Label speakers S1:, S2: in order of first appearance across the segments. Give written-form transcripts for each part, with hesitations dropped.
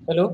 S1: Hello.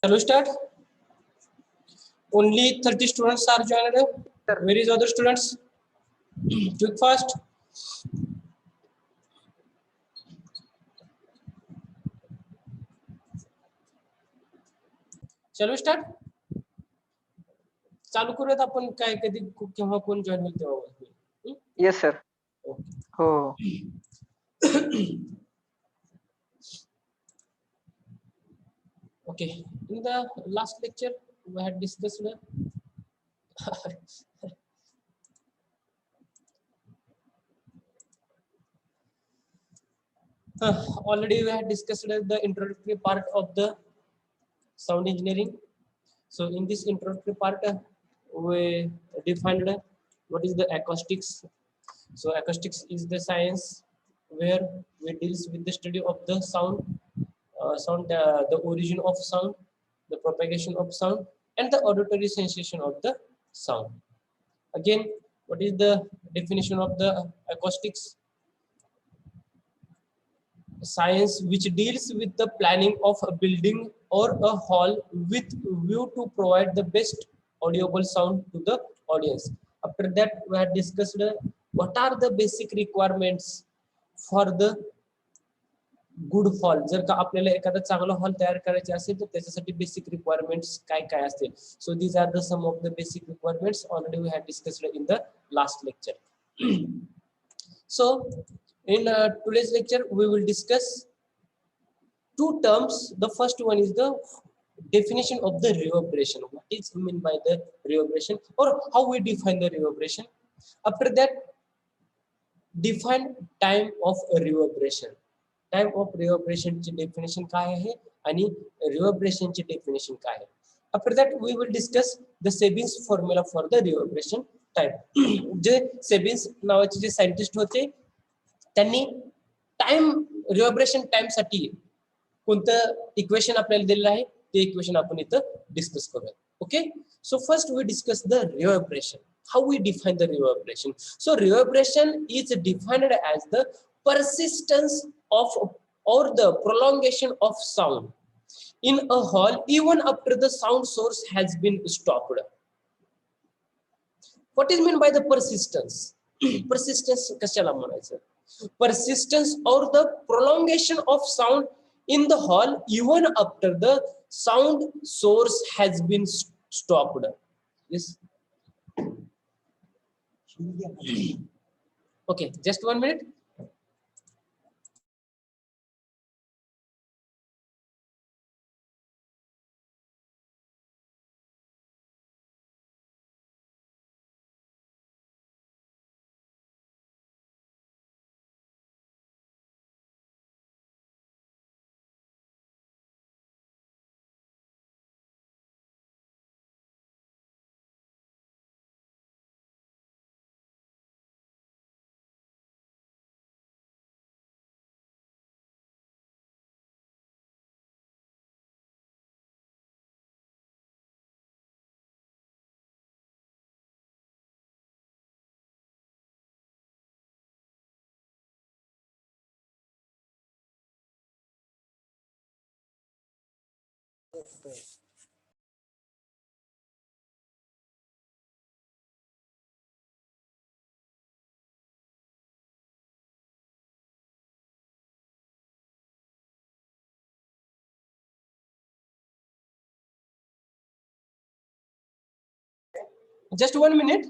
S1: Hello, start. Only 30 students are joined. Where is other students? Quick, fast. Shall we start? चालू करूयात आपण काय कधी केव्हा कोण जॉइन होईल तेव्हा.
S2: Yes sir. हो.
S1: Okay. In the last lecture we had discussed already we had discussed the introductory part of the sound engineering. So in this introductory part we defined what is the acoustics. So acoustics is the science where we deals with the study of the sound, the origin of sound, the propagation of sound, and the auditory sensation of the sound. Again, what is the definition of the acoustics? Science which deals with the planning of a building or a hall with view to provide the best audible sound to the audience. After that, we had discussed what are the basic requirements for the good hall. जर का आपल्याला एखादा चांगला hall तयार करायचा असेल तर त्याच्यासाठी बेसिक रिक्वायरमेंट्स काय काय असतील. So these are the some of the basic requirements already we had discussed in the last lecture. So in today's lecture we will discuss two terms. The first one is the definition of the reverberation. What is meant by the reverberation or how we define the reverberation. After that, define time of reverberation. Time of reverberation ची definition काय आहे आणि reverberation ची definition काय आहे. After that we will discuss the Sabine's formula for the reverberation time. जे Sabine's नावाचे जे सायंटिस्ट होते त्यांनी टाइम रिव्हर्बरेशन टाइम साठी कोणतं इक्वेशन आपल्याला दिलेलं आहे ते इक्वेशन आपण इथं डिस्कस करूया. Okay. So first we discuss the reverberation. How we define the reverberation? So reverberation is defined as the persistence of or the prolongation of sound in a hall even after the sound source has been stopped. What is meant by the persistence? Persistence कशाला म्हणायचं? Persistence or the prolongation of sound in the hall even after the sound source has been stopped. Yes. Okay, just 1 minute. Just 1 minute.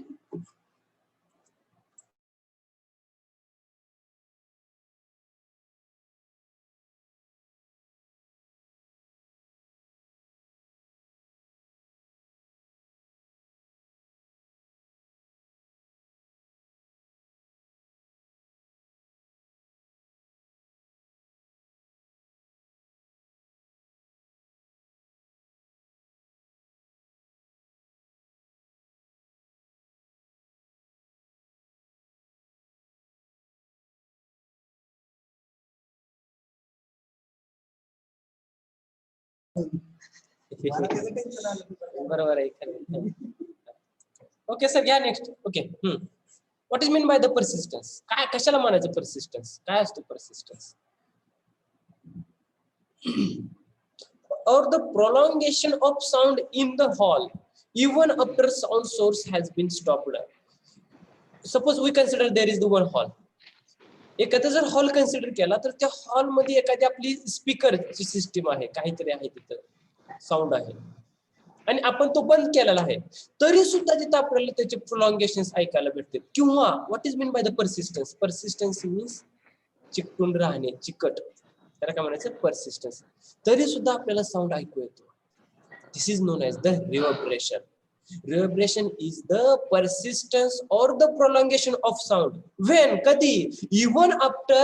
S1: बरोबर आहे. Okay sir, घ्या next. Okay, what is mean by the persistence? काय कशाला म्हणायचं परसिस्टन्स? काय असतो परसिस्टन्स? Or the prolongation of sound in the hall even after sound source has been stopped. Suppose we consider there is the one hall. एखादा जर hall consider केला तर त्या हॉल मध्ये एखादी आपली स्पीकरची सिस्टीम आहे, काहीतरी आहे तिथं साऊंड आहे आणि आपण तो बंद केलेला आहे, तरी सुद्धा तिथं आपल्याला त्याचे प्रोलॉंगेशन ऐकायला भेटते. किंवा what is mean by the persistence? Persistence means चिकटून राहणे, चिकट, त्याला काय म्हणायचं? परसिस्टन्स. तरी सुद्धा आपल्याला साऊंड ऐकू येतो. This is known as the reverberation. Reverberation is the persistence or the prolongation of sound when kadi even after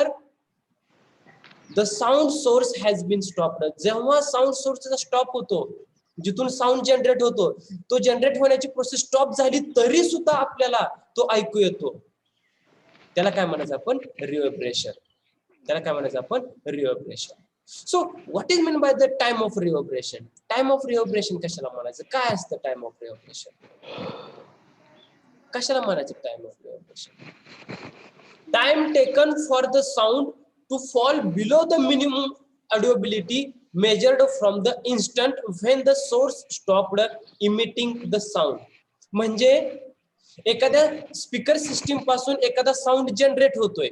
S1: the sound source has been stopped. जेव्हा sound source चा स्टॉप होतो, जिथून साऊंड जनरेट होतो, तो generate होण्याची process stop झाली तरी सुद्धा आपल्याला तो ऐकू येतो, त्याला काय म्हणायचं आपण? रिव्हर्बरेशन. त्याला काय म्हणायचं आपण? Reverberation. So what is meant by the time of reverberation? Time of reverberation कशाला म्हणायचं? काय असतं time of reverberation? कशाला म्हणायचं time of reverberation? Time taken for the sound to fall below the minimum audibility measured from the instant when the source stopped emitting the sound. म्हणजे एखाद्या speaker system पासून एखादा साऊंड जनरेट होतोय,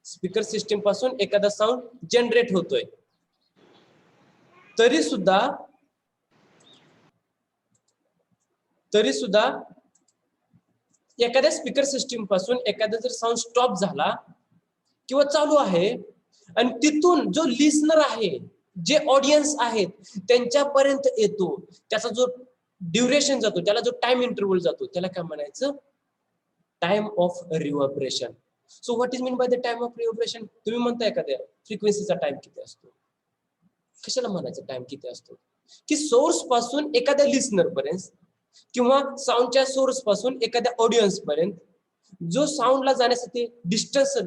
S1: speaker system पासून एखादा sound generate होतोय, तरी सुद्धा एखाद्या स्पीकर सिस्टीम पासून एखादा जर साऊंड स्टॉप झाला किंवा चालू आहे आणि तिथून जो लिसनर आहे, जे ऑडियन्स आहेत त्यांच्यापर्यंत येतो, त्याचा जो ड्युरेशन जातो, त्याला जो टाइम इंटरव्हल जातो, त्याला काय म्हणायचं? Time of reverberation. So what is mean by the time of reverberation? तुम्ही म्हणता एखाद्या फ्रिक्वेन्सीचा टाइम किती असतो? कशाला म्हणायचं टाइम किती असतो? की सोर्स पासून एखाद्या लिसनर पर्यंत किंवा साऊंडच्या सोर्स पासून एखाद्या ऑडियन्स पर्यंत जो साऊंडला जाण्यासाठी डिस्टन्स,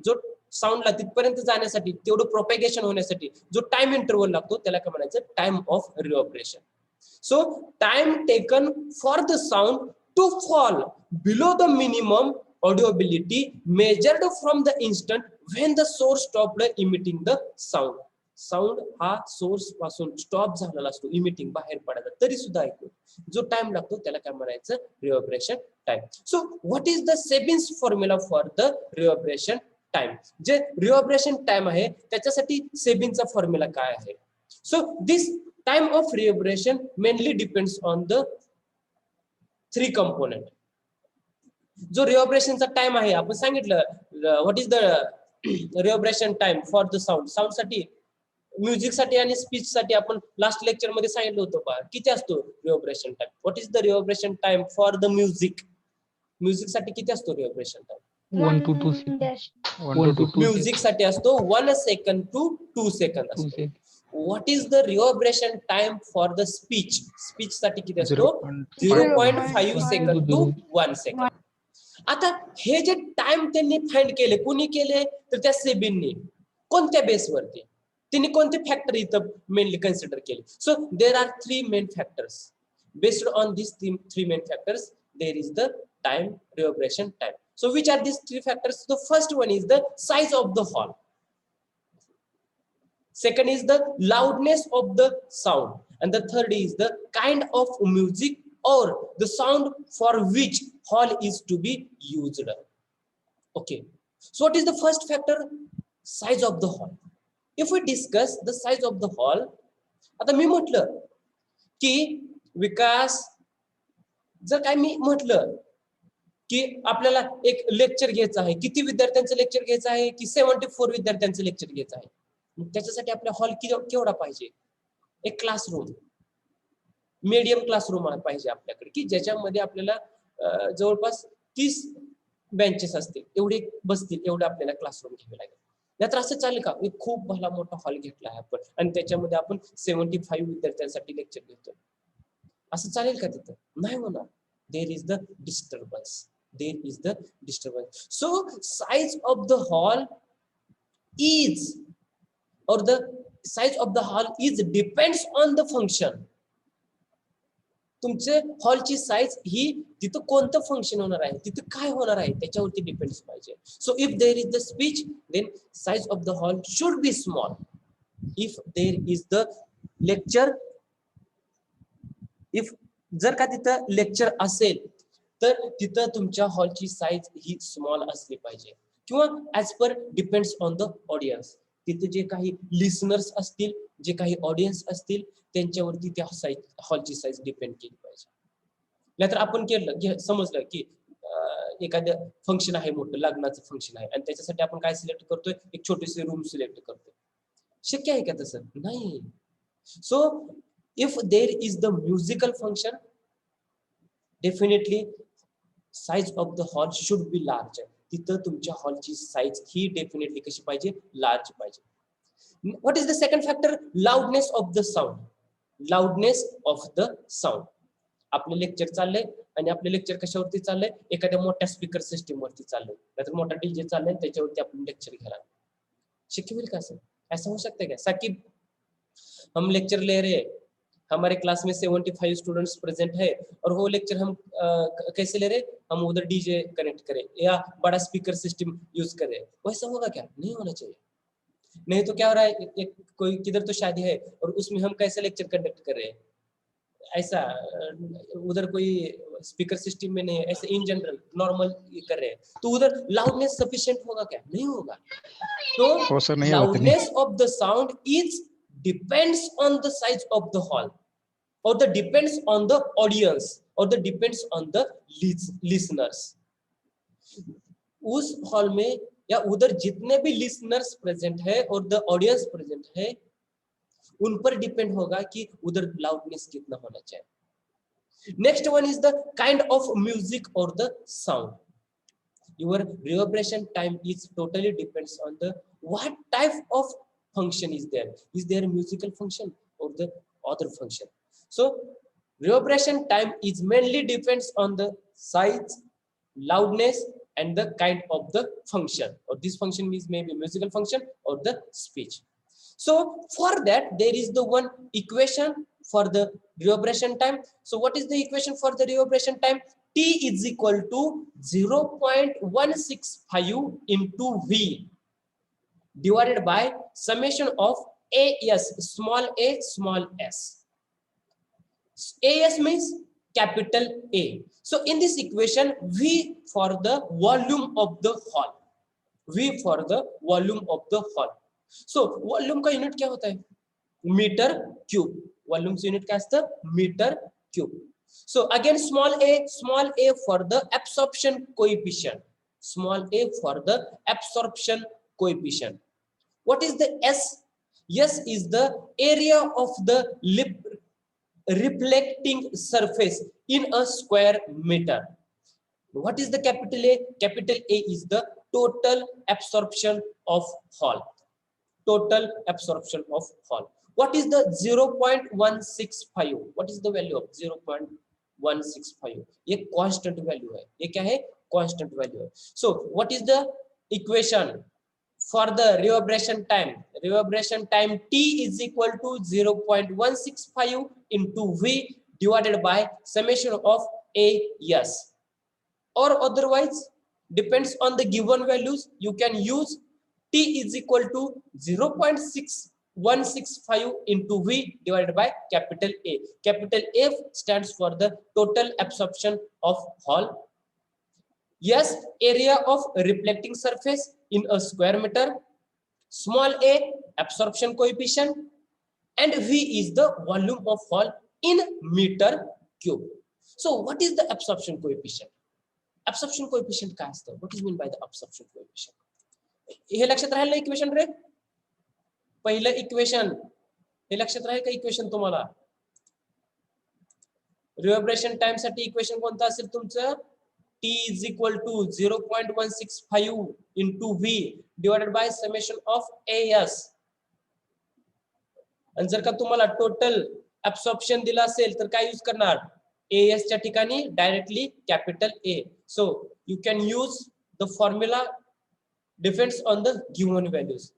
S1: जो साऊंडला तिथपर्यंत जाण्यासाठी, तेवढं प्रोपॅगेशन होण्यासाठी जो टाइम इंटरव्हल लागतो, त्याला काय म्हणायचं? Time of reverberation. So time taken for the sound to fall below the minimum audibility measured from the instant when the source stopped emitting the sound. Sound हा सोर्स पासून stop झालेला असतो, emitting, बाहेर पडायचा, तरी सुद्धा ऐकू जो टाइम लागतो त्याला काय म्हणायचं? Reverberation time. So what is the Sabine's formula for the reverberation time? जे रिव्हर्बरेशन टाइम आहे त्याच्यासाठी सेबिन्सचा फॉर्म्युला काय आहे? So this time of reverberation mainly depends on the 3 component. जो रिव्हर्बरेशनचा टाइम आहे, आपण सांगितलं what is the reverberation time for the sound. Sound साठी, म्युझिक साठी आणि स्पीच साठी आपण लास्ट लेक्चर मध्ये सांगितलं होतं पहा, किती असतो reverberation time? What is the reverberation time for the music? Music साठी किती असतो reverberation time?
S3: 1 to 2 seconds.
S1: Music साठी असतो 1 सेकंड टू 2 सेकंड असतो. What is the reverberation time for the speech? Speech साठी किती असतो? 0.5 सेकंड टू 1 सेकंड. आता हे जे टाइम त्यांनी फाइंड केले, कुणी केले? तर त्या सेबिननी. कोणत्या बेसवरती? त्यांनी कोणते फॅक्टर इथं मेनली कन्सिडर केले? So there are 3 main factors. Based on this 3 main factors there is the time, reverberation time. So which are these 3 factors? The first one is the size of the hall. Second is the loudness of the sound. And the third is the kind of music or the sound for which hall is to be used. Okay. So what is the first factor? Size of the hall. If we discuss the size of the hall, आता मी म्हटलं की विकास जर काय मी म्हटलं की आपल्याला एक lecture घ्यायचं आहे, किती विद्यार्थ्यांचं लेक्चर घ्यायचं आहे की 74 विद्यार्थ्यांचं लेक्चर घ्यायचं आहे, मग त्याच्यासाठी आपला हॉल केवढा पाहिजे? एक क्लासरूम, मीडियम क्लासरूम पाहिजे आपल्याकडे की ज्याच्यामध्ये आपल्याला जवळपास 30 बेंचेस असतील, एवढे बसतील, एवढं आपल्याला क्लासरूम घ्यावे लागेल. नाहीतर असं चालेल का एक खूप भला मोठा हॉल घेतला आहे आपण आणि त्याच्यामध्ये आपण 75 विद्यार्थ्यांसाठी लेक्चर घेतो, असं चालेल का? तिथं नाही होणार. देर is the disturbance, there is the disturbance. So size of the hall is or the size of the hall is depends on the function. तुमचे हॉलची साईज ही तिथं कोणतं फंक्शन होणार आहे, तिथं काय होणार आहे त्याच्यावरती डिपेंड्स पाहिजे. So if there is the speech then size of the hall should be small. If there is the lecture, if जर का तिथं लेक्चर असेल तर तिथं तुमच्या हॉलची साईज ही स्मॉल असली पाहिजे किंवा as per depends on the audience. तिथे जे काही लिसनर्स असतील, जे काही ऑडियन्स असतील त्यांच्यावरती त्या हॉलची साईज डिपेंड केली पाहिजे. नाहीतर आपण केलं समजलं की एखादं फंक्शन आहे, मोठं लग्नाचं फंक्शन आहे आणि त्याच्यासाठी आपण काय सिलेक्ट करतोय, एक छोटीशी रूम सिलेक्ट करतोय. शक्य आहे का तसं? नाही. So if there is the musical function definitely size of the hall should B large. तिथं तुमच्या हॉलची साईज ही डेफिनेटली कशी पाहिजे? लार्ज पाहिजे. What is the second factor? Loudness of the sound. Loudness of the sound. आपलं lecture चाललंय आणि आपलं लेक्चर कशावरती चाललंय? एखाद्या मोठ्या स्पीकर सिस्टीम वरती चाललंय, नाहीतर मोठा डीजे चाललाय त्याच्यावरती आपण लेक्चर घ्यायला. शक्य होईल का असं? ऐसा हो सकता है क्या? साकिब, हम लेक्चर ले रहे हैं, हमारे क्लास में 75 स्टूडेंट्स प्रेजेंट है और वो लेक्चर हम कैसे ले रहे? हम उधर डीजे कनेक्ट करें या बड़ा स्पीकर सिस्टम यूज करें, वैसा होगा क्या? नहीं होना चाहिए. नहीं तो क्या हो रहा है, एक कोई किधर तो शादी है और उसमें हम कैसे लेक्चर कंडक्ट कर रहे हैं, ऐसा उधर कोई स्पीकर सिस्टम में नहीं है, ऐसे इन जनरल नॉर्मल कर रहे हैं, तो उधर लाउडनेस सफिशिएंट होगा क्या? नहीं होगा. तो loudness of the sound is depends on the size of the hall or the depends on the audience or the depends on the listeners. उस हॉल में या उधर जितने भी लिसनर्स प्रेजेंट है और द ऑडियंस प्रेजेंट है उन पर डिपेंड होगा कि उधर लाउडनेस कितना होना चाहिए. Next one is the kind of music और the sound. Your reverberation time is totally depends on the what type of function is there. Is there a musical function or the other function? So reverberation time is mainly depends on the size, loudness and the kind of the function, or this function means maybe musical function or the speech. So for that there is the one equation for the reverberation time. So what is the equation for the reverberation time? T is equal to 0.165 into V divided by summation of AS, small a, small s. AS means capital A. So in this equation, V for the volume of the hall. V for the volume of the hall. So volume का unit क्या होता है? Metre cube. Volume से unit क्या असतं? Metre cube. So again small a for the absorption coefficient. Small a for the absorption coefficient. What is the S? S is the area of the reflecting surface in a square meter. What is the capital A? Capital A is the total absorption of hall. Total absorption of hall. What is the 0.165? What is the value of 0.165? ये constant value है. ये क्या है? Constant value है. So what is the equation for the reverberation time? Reverberation time T is equal to 0.165 into V divided by summation of AS. Or otherwise depends on the given values, you can use T is equal to 0.6165 into V divided by capital A. Capital F stands for the total absorption of hall. Yes, area of reflecting surface in a square meter. Small a, absorption coefficient, and V is the volume of hall in meter cube. So what is the absorption coefficient? Absorption coefficient काय असतं? What is mean by the absorption coefficient? हे लक्षात राहील ना equation रे? पहिलं equation हे लक्षात राहील का इक्वेशन तुम्हाला? रिव्हर्बरेशन टाइम साठी इक्वेशन कोणतं असेल तुमचं? T is equal to 0.165 into V divided by summation of AS. आणि जर का तुम्हाला टोटल ऍब्सॉर्प्शन दिला असेल तर काय यूज करणार? AS च्या ठिकाणी directly capital A. So you can use the formula depends on the given values.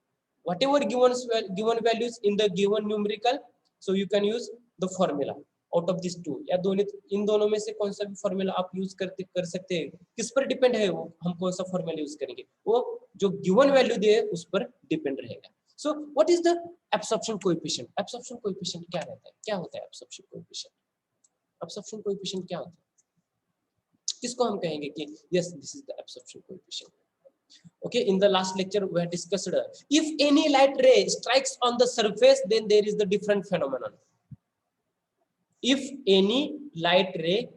S1: Whatever given values in the given numerical, so you can use the formula out of these two. या दोनों in दोनों में से कौन सा भी formula आप use कर सकते हैं. किस पर डिपेंड है वो? हम कौन सा फॉर्मूला यूज करेंगे? वो जो गिवन वैल्यू दिए उस पर डिपेंड रहेगा. So what is the absorption coefficient? Absorption coefficient क्या रहता है? क्या होता है absorption coefficient? Absorption coefficient क्या होता है? किसको हम कहेंगे कि yes this is the absorption coefficient? Okay, in the last lecture we have discussed if any light ray strikes on the surface, then there is the different phenomenon. If any light ray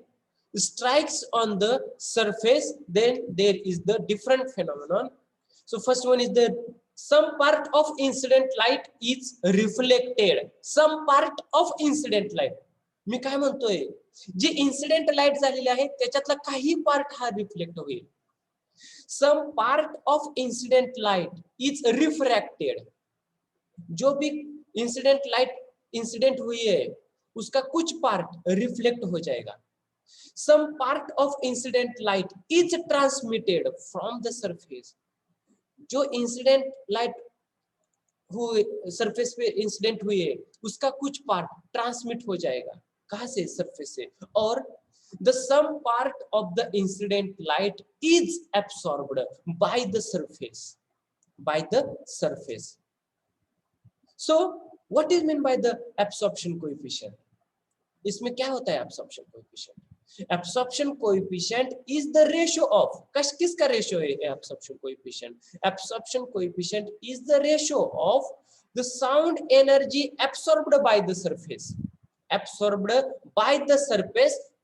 S1: strikes on the surface, then there is the different phenomenon. So first one is the some part of incident light is reflected. Some part of incident light. मी काय म्हणतोय, जे incident light झालेले आहे त्याच्यातला काही part हा reflect होईल. Some part of incident light is refracted. जो भी इंसिडेंट लाइट इंसिडेंट हुई है उसका कुछ पार्ट रिफ्लेक्ट हो जाएगा. Some part of incident light is transmitted from the surface. जो इंसिडेंट लाइट हुए सरफेस पे इंसिडेंट हुई है उसका कुछ पार्ट ट्रांसमिट हो जाएगा. कहां से? सरफेस से. और the some part of the incident light is absorbed by the surface. So what is meant by the absorption coefficient? इसमें क्या होता है absorption coefficient? Absorption coefficient is the ratio of, किसका ratio है absorption coefficient? Absorption coefficient is the ratio of the sound energy absorbed by the surface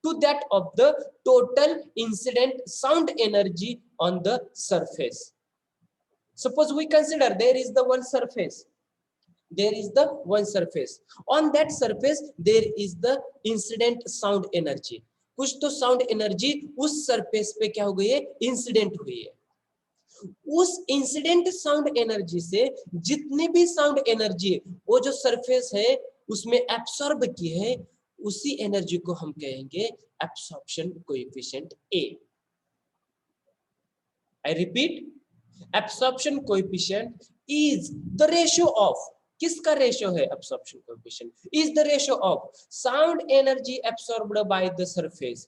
S1: to that of the total incident sound energy on the surface. Suppose we consider there is the one surface. On that surface there is the incident sound energy. कुछ तो sound energy उस surface पे क्या हो गई है? Incident हुई है. उस incident sound energy से जितनी भी साउंड एनर्जी वो जो सरफेस है उसमें एब्सॉर्ब की है, उसी एनर्जी को हम कहेंगे absorption coefficient A. I repeat, absorption coefficient is the ratio of, किसका रेशियो है? absorption coefficient is the ratio of sound energy absorbed by the surface.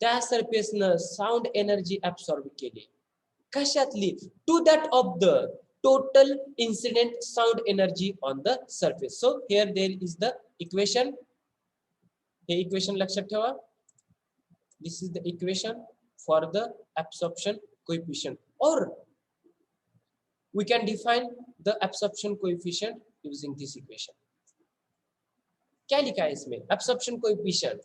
S1: त्या सरफेस न साउंड एनर्जी absorb केली. कशातली? to that of the total incident sound energy on the surface. So here there is the equation. हे equation लक्षात ठेवा. This is the equation for the absorption coefficient, or we can define the absorption coefficient using this equation. क्या लिखा है इसमें? absorption coefficient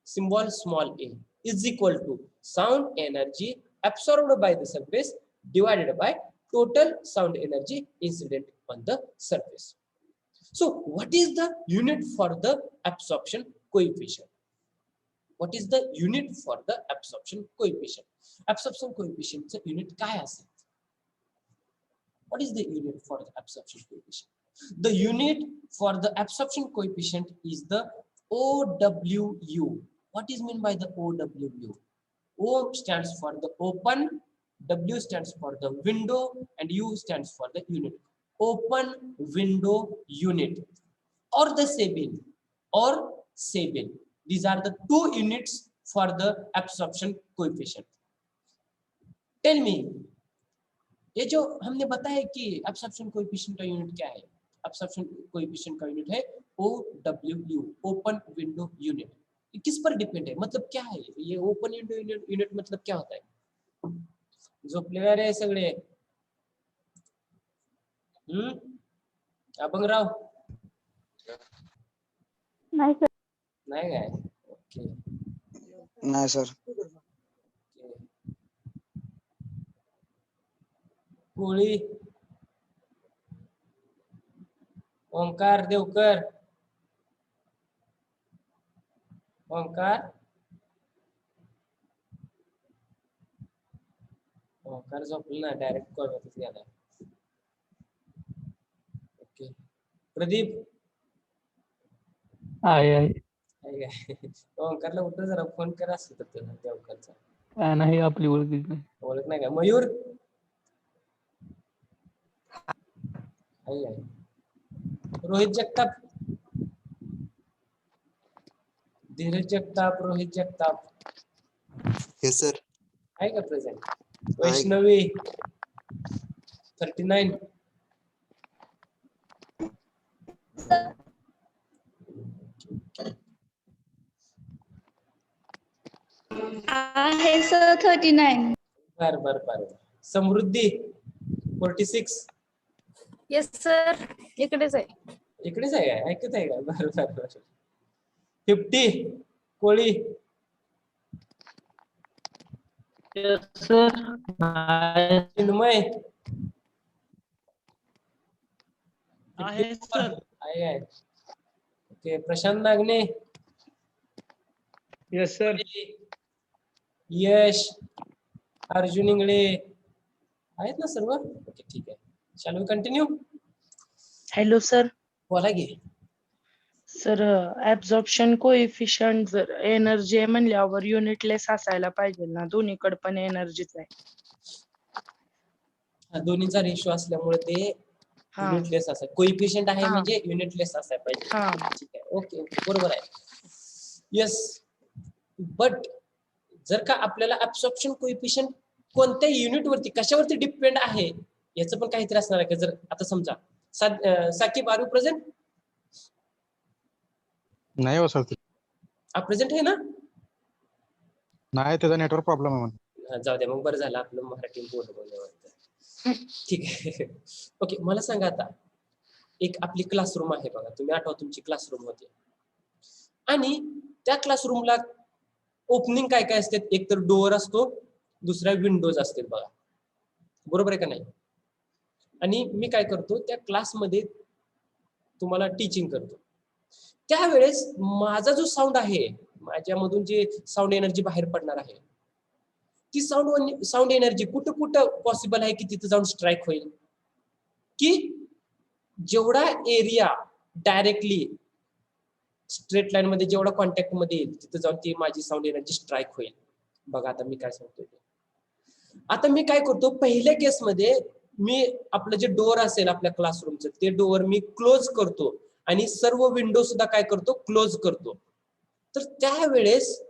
S1: symbol small a is equal to sound energy absorbed by the surface divided by total sound energy incident on the surface. So what is the unit for the absorption coefficient? What is the unit for the absorption coefficient? Absorption coefficient चं unit काय असेल? What is the unit for the absorption coefficient? The unit for the absorption coefficient is the OWU. What is meant by the OWU? O stands for the open, W stands for the window, and U stands for the unit. Open window unit or the Sabin. These are the two units for the absorption coefficient. Tell me, ये जो हमने बताया कि absorption coefficient का unit क्या है? Absorption coefficient का unit है OWU, open window unit. ये किस पर डिपेंड है? मतलब क्या है ये ओपन विंडो यूनिट? मतलब क्या होता है? जो प्लेयर है सगळे अभंगराव
S2: नाही सर.
S1: नाही काय? ओके.
S4: नाही सर.
S1: कोळी, ओंकार देवकर, ओंकार ओंकार झोपला ना, डायरेक्ट कोमातच गेला. ओके. प्रदीप
S3: आहे
S1: आहे काय? ओंकारला उठं जरा फोन करा असं तर त्याला देवकरचा.
S3: नाही आपली ओळखीच नाही.
S1: ओळख नाही का? मयूर आहे काय? Rohit Jagtap, Dheeraj Jagtap, Rohit Jagtap
S4: yes sir.
S1: आहे का प्रेझेंट? वैष्णवी 39.
S5: आहे सर 39.
S1: बर बर बर. समृद्धी 46.
S5: येस सर इकडेच आहे.
S1: इकडेच आहे काय? ऐकत आहे का? बर बर बर. 50 कोळी, चिन्मय
S6: आहे सर.
S1: आहे काय? Okay. Prashant Nagane,
S6: yes sir.
S1: Yash, Arjun Ingale आहेत ना सर्व? ओके ठीक आहे. Shall we continue?
S7: Hello sir.
S1: बोला की.
S7: सर ऍब्झॉर्प्शन कोएफिशियंट जर एनर्जी आहे म्हणल्यावर युनिटलेस असायला पाहिजे ना, दोन्हीकडे पण एनर्जीच आहे.
S1: हा, दोन्हीचा रेशो असल्यामुळे ते
S7: हा
S1: युनिटलेस असाय. कोइफिशियंट आहे
S7: हा.
S1: म्हणजे युनिटलेस असायला पाहिजे.
S7: हा
S1: ठीक आहे. ओके ओके बरोबर आहे. येस. बट जर का आपल्याला ऍब्सॉर्प्शन कोइफिशियंट कोणत्या युनिट वरती कशावरती डिपेंड आहे याचं पण काहीतरी असणार आहे का? जर आता समजा साकिब आर यू प्रेझेंट?
S8: नाही हो सर.
S1: प्रेझेंट आहे ना?
S8: नाही, त्याचा नेटवर्क प्रॉब्लेम आहे म्हणून.
S1: हा, जाऊ द्या मग, बरं झालं आपलं मराठी बोलण्यावर. ठीक आहे. ओके मला सांगा आता, एक आपली क्लासरूम आहे बघा. तुम्ही आठवा तुमची क्लासरूम होती आणि त्या क्लासरूमला ओपनिंग काय काय असते? एक तर डोअर असतो, दुसऱ्या विंडोज असतात बघा. बरोबर आहे का नाही? आणि मी काय करतो, त्या क्लासमध्ये तुम्हाला टीचिंग करतो. त्यावेळेस माझा जो साऊंड आहे, माझ्यामधून जे साऊंड एनर्जी बाहेर पडणार आहे, ती साऊंड एनर्जी कुठं कुठं पॉसिबल आहे की तिथं जाऊन स्ट्राईक होईल? की जेवढा एरिया डायरेक्टली स्ट्रेट लाईन मध्ये जेवढा कॉन्टॅक्ट मध्ये येईल तिथं जाऊन ती माझी साऊंड एनर्जी स्ट्राईक होईल. बघा आता मी काय सांगतोय. आता मी काय करतो, पहिल्या केसमध्ये मी आपलं जे डोअर असेल आपल्या क्लासरूमचं, ते डोअर मी क्लोज करतो आणि सर्व विंडो सुद्धा काय करतो, क्लोज करतो. तर त्यावेळेस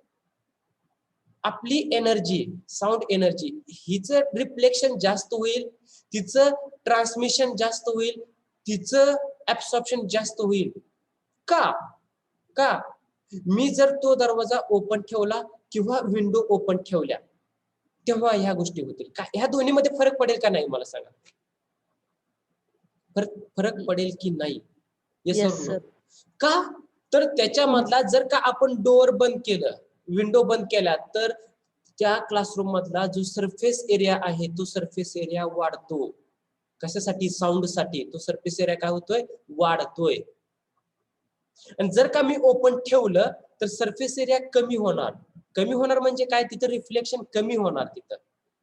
S1: आपली एनर्जी, साऊंड एनर्जी, हिचं रिफ्लेक्शन जास्त होईल, तिचं ट्रान्समिशन जास्त होईल, तिचं ऍब्सॉर्प्शन जास्त होईल. का? मी जर तो दरवाजा ओपन ठेवला किंवा विंडो ओपन ठेवल्या तेव्हा ह्या गोष्टी होतील का? ह्या दोन्हीमध्ये फरक पडेल का नाही मला सांगा? फरक पडेल की नाही?
S7: Yes sir.
S1: का? तर त्याच्यामधला जर का आपण डोअर बंद केलं, विंडो बंद केला, तर त्या क्लासरूम मधला जो सरफेस एरिया आहे तो सरफेस एरिया वाढतो. कशासाठी? साऊंड साठी. तो सरफेस एरिया काय होतोय? वाढतोय. आणि जर का मी ओपन ठेवलं तर सरफेस एरिया कमी होणार. कमी होणार म्हणजे काय? तिथं रिफ्लेक्शन कमी होणार तिथं,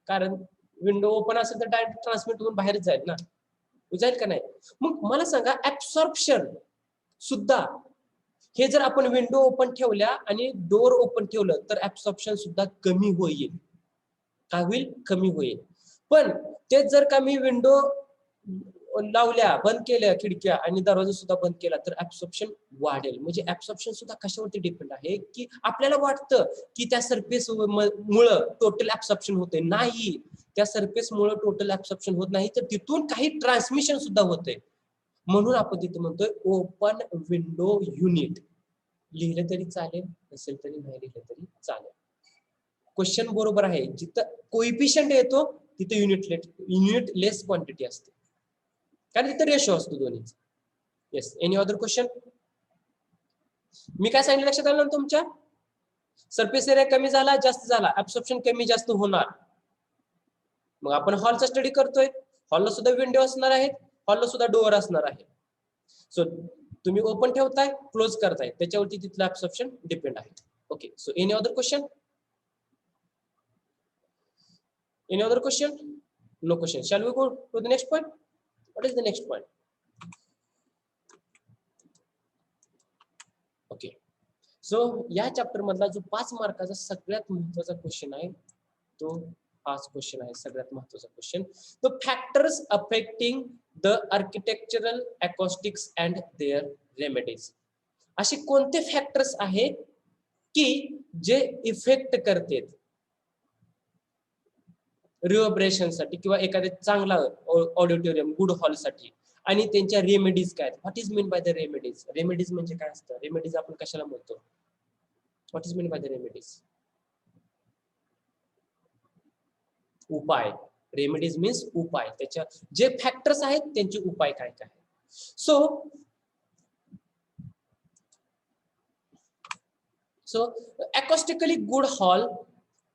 S1: कारण विंडो ओपन असेल तर डायरेक्ट ट्रान्समिट होऊन बाहेर जाईल ना, जाईल का नाही? मग मला सांगा, ऍब्सॉर्प्शन सुद्धा हे जर आपण विंडो ओपन ठेवल्या आणि डोअर ओपन ठेवलं तर ऍब्सॉर्प्शन सुद्धा कमी होईल. काय होईल? कमी होईल. पण तेच जर का मी विंडो लावल्या, बंद केल्या खिडक्या आणि दरवाजा सुद्धा बंद केला तर ऍब्सॉर्प्शन वाढेल. म्हणजे ऍब्सॉर्प्शन सुद्धा कशावरती डिपेंड आहे? की आपल्याला वाटतं की त्या सरफेस मुळे टोटल ऍब्सॉर्प्शन होते. नाही, त्या सरफेस मुळे टोटल ऍब्सॉर्प्शन होत नाही, तर तिथून काही ट्रान्समिशन सुद्धा होते. म्हणून आपण तिथे म्हणतोय ओपन विंडो युनिट. लिहिलं तरी चालेल, नसेल तरी नाही लिहिलं तरी चालेल. क्वेश्चन बरोबर आहे. जिथं कोइफिशियंट येतो तिथे युनिटलेस क्वांटिटी असते, कारण तिथे रेशो असतो दोन्हीचा. येस. Any other question? मी काय सांगितलं लक्षात आलं ना तुमच्या? सरफेस एरिया कमी झाला जास्त झाला, ऍब्सॉर्प्शन कमी जास्त होणार. मग आपण हॉलचा स्टडी करतोय, हॉलला सुद्धा विंडो असणार आहेत, हॉलला सुद्धा डोअर असणार आहे. सो तुम्ही ओपन ठेवताय क्लोज करताय त्याच्यावरती तिथलं ऍब्सॉर्प्शन डिपेंड आहे. Okay, so any other question? Any other question? No question. Shall we go to the next point? What is the next point? Okay. So या चॅप्टर मधला जो 5 मार्काचा सगळ्यात महत्त्वाचा क्वेश्चन आहे तो हाच क्वेश्चन आहे, सगळ्यात महत्त्वाचा question. The factors affecting the architectural acoustics and their remedies. असे कोणते फॅक्टर्स आहेत की जे इफेक्ट करतात रिव्हर्बरेशन साठी किंवा एखाद्या चांगला ऑडिटोरियम गुड हॉल साठी, आणि त्यांच्या रेमेडीज काय? What is mean by the remedies? Remedies म्हणजे काय असतं? रेमेडीज आपण कशाला म्हणतो? What is mean by the remedies? उपाय. रेमेडीज मीन्स उपाय. त्याच्या जे फॅक्टर्स आहेत त्यांचे उपाय काय काय? So acoustically good hall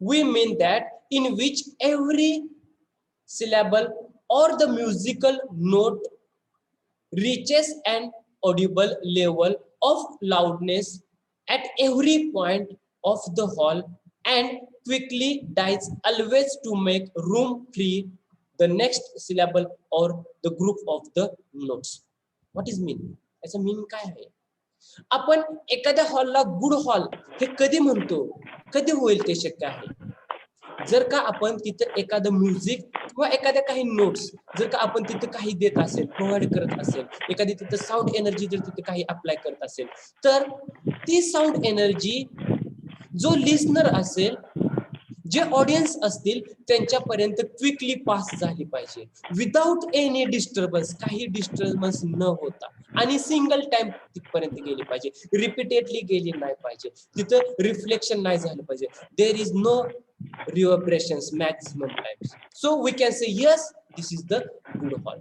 S1: we mean that in which every syllable or the musical note reaches an audible level of loudness at every point of the hall and quickly dies always to make room free the next syllable or the group of the notes. What is mean? याचा मीन काय आहे? आपण एखाद्या हॉलला good hall हे कधी म्हणतो, कधी होईल ते शक्य आहे जर का आपण तिथं एखादं म्युझिक किंवा एखाद्या काही नोट्स जर का आपण तिथं काही देत असेल, प्रोव्हाइड करत असेल, एखादी तिथं साऊंड एनर्जी जर तिथं काही अप्लाय करत असेल, तर ती साऊंड एनर्जी जो लिस्नर असेल, जे ऑडियन्स असतील त्यांच्यापर्यंत क्विकली पास झाली पाहिजे विदाउट एनी डिस्टर्बन्स, काही डिस्टर्बन्स न होता, आणि सिंगल टाइम तिथपर्यंत गेली पाहिजे, रिपीटेडली गेली नाही पाहिजे, तिथं रिफ्लेक्शन नाही झालं पाहिजे. There is no reverberations maximum times. So we can say yes, this is the good hall.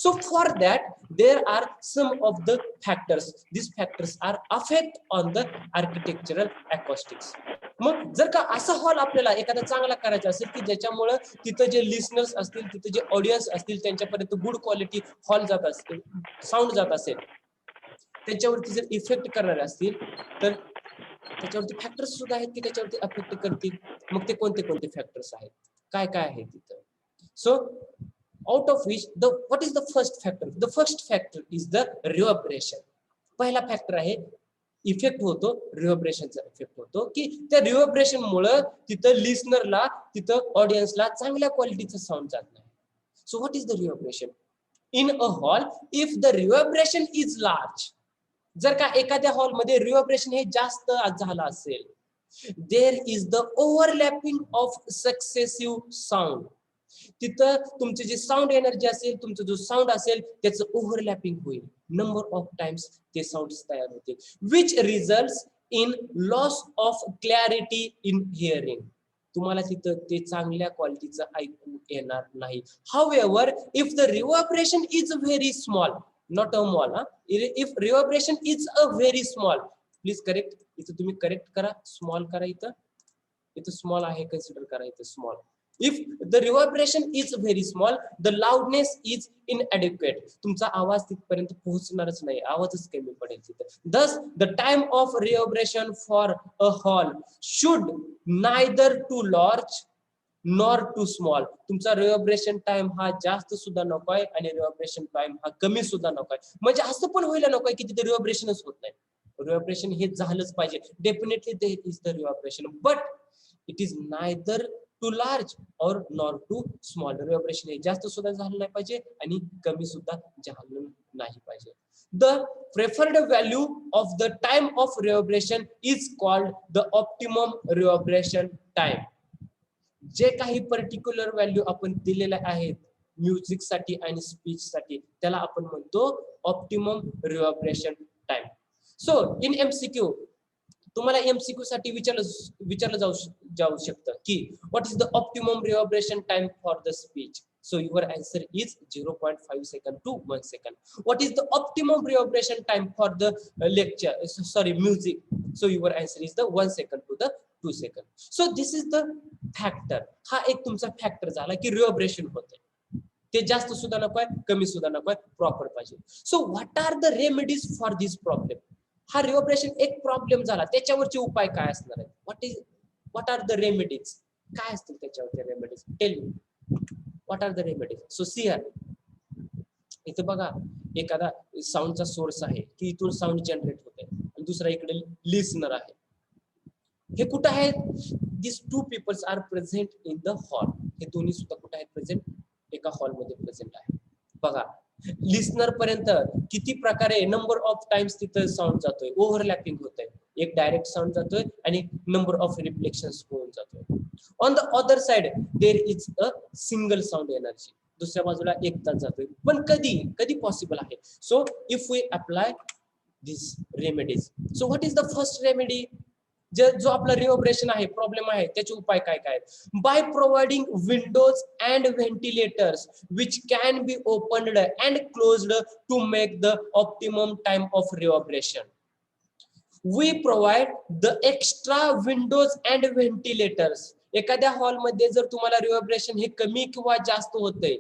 S1: So for that there are some of the factors. These factors are affect on the architectural acoustics. मग जर का असा hall आपल्याला एखादा चांगला करायचा असेल की ज्याच्यामुळे तिथं जे लिसनर्स असतील, तिथं जे ऑडियन्स असतील त्यांच्यापर्यंत गुड क्वालिटी हॉल जात असेल, साऊंड जात असेल, त्यांच्यावरती जर इफेक्ट करणारे असतील तर त्याच्यावरती फॅक्टर्स सुद्धा आहेत की त्याच्यावरती अफेक्ट करतील. मग ते कोणते कोणते फॅक्टर्स आहेत, काय काय आहे तिथं? So out of which the what is the first factor? The first factor is the reverberation. पहिला फॅक्टर आहे इफेक्ट होतो, रिव्हर्बरेशनचा इफेक्ट होतो की त्या रिव्हर्बरेशन मुळे तिथं लिसनरला, तिथं ऑडियन्सला चांगल्या क्वालिटीचं साऊंड जात नाही. So what is the reverberation in a hall? If the reverberation is large, जर का एखाद्या हॉल मध्ये रिव्हर्बरेशन हे जास्त झालं असेल, देर is the overlapping of successive sound. तिथं तुमचे जे साऊंड एनर्जी असेल, तुमचा जो साऊंड असेल त्याचं ओव्हरलॅपिंग होईल, नंबर ऑफ टाइम्स ते साऊंड तयार होते, which results in loss of clarity in hearing. तुम्हाला तिथं ते चांगल्या क्वालिटीचं ऐकू येणार नाही. However if the reverberation is very small, not a small, if reverberation is a very small, please correct, इथं तुम्ही करेक्ट करा, स्मॉल करा, इथं स्मॉल आहे कन्सिडर करा, इथं small. if the reverberation is very small, the loudness is inadequate. तुमचा आवाज तिथपर्यंत पोहोचणारच नाही, आवाजच कमी पडेल तिथं. thus the time of reverberation for a hall should neither too large nor too small. तुमचा रिव्हर्बरेशन टाइम हा जास्त सुद्धा नकोय आणि रिव्हर्बरेशन टाइम हा कमी सुद्धा नकोय. म्हणजे असं पण व्हायला नकोय की तिथे रिव्हर्बरेशनच होत नाही. रिव्हर्बरेशन हे झालंच पाहिजे, definitely there is the reverberation, but it is neither too large or nor too small. Reverberation हे जास्त सुद्धा झालं नाही पाहिजे आणि कमी सुद्धा झालं नाही पाहिजे. The preferred value of the time of reverberation is called the optimum reverberation time. जे काही पर्टिक्युलर व्हॅल्यू आपण दिलेल्या आहेत म्युझिक साठी आणि स्पीच साठी त्याला आपण म्हणतो optimum reverberation time. So in MCQ तुम्हाला एमसीक्यू साठी विचारलं जाऊ शकतं की what is the optimum reverberation time for the speech. So your answer is 0.5 second to 1 second. What is the optimum reverberation time for the lecture? Sorry, music. So your answer is the 1 second to the 2 second. So this is the factor. हा एक तुमचा factor झाला की reverberation होते. ते जास्त सुद्धा नकोय, कमी सुद्धा नकोय, प्रॉपर पाहिजे. So what are the remedies for this problem? हा रिव्हर्बरेशन एक प्रॉब्लेम झाला, त्याच्यावरचे उपाय काय असणार आहेत? What are the remedies? काय असतील त्याच्यावरचे remedies? Tell me. What are the remedies? So see here. इथे बघा एखादा साऊंडचा सोर्स आहे की इथून साऊंड जनरेट होते आणि दुसरा इकडे लिसनर आहे. हे कुठे आहेत? These two peoples are present in the hall. हे दोन्ही सुद्धा कुठे आहेत प्रेझेंट? एका हॉल मध्ये प्रेझेंट आहे. बघा लिसनर पर्यंत किती प्रकारे नंबर ऑफ टाइम्स तिथे साऊंड जातोय, ओव्हरलॅपिंग होतंय. एक डायरेक्ट साऊंड जातोय आणि नंबर ऑफ रिफ्लेक्शन्स होऊन जातोय. On the other side there is a single sound energy. दुसऱ्या बाजूला एक तास जातोय. पण कधी पॉसिबल आहे? So if we apply this remedies. So what is the first remedy? जो आपला रिव्हर्बरेशन आहे, प्रॉब्लेम आहे, त्याचे उपाय काय काय? By providing windows and ventilators which can be opened and closed to make the optimum time of reverberation. We provide the extra windows and ventilators. एखाद्या hall मध्ये जर तुम्हाला रिव्हर्बरेशन हे कमी किंवा जास्त होतंय,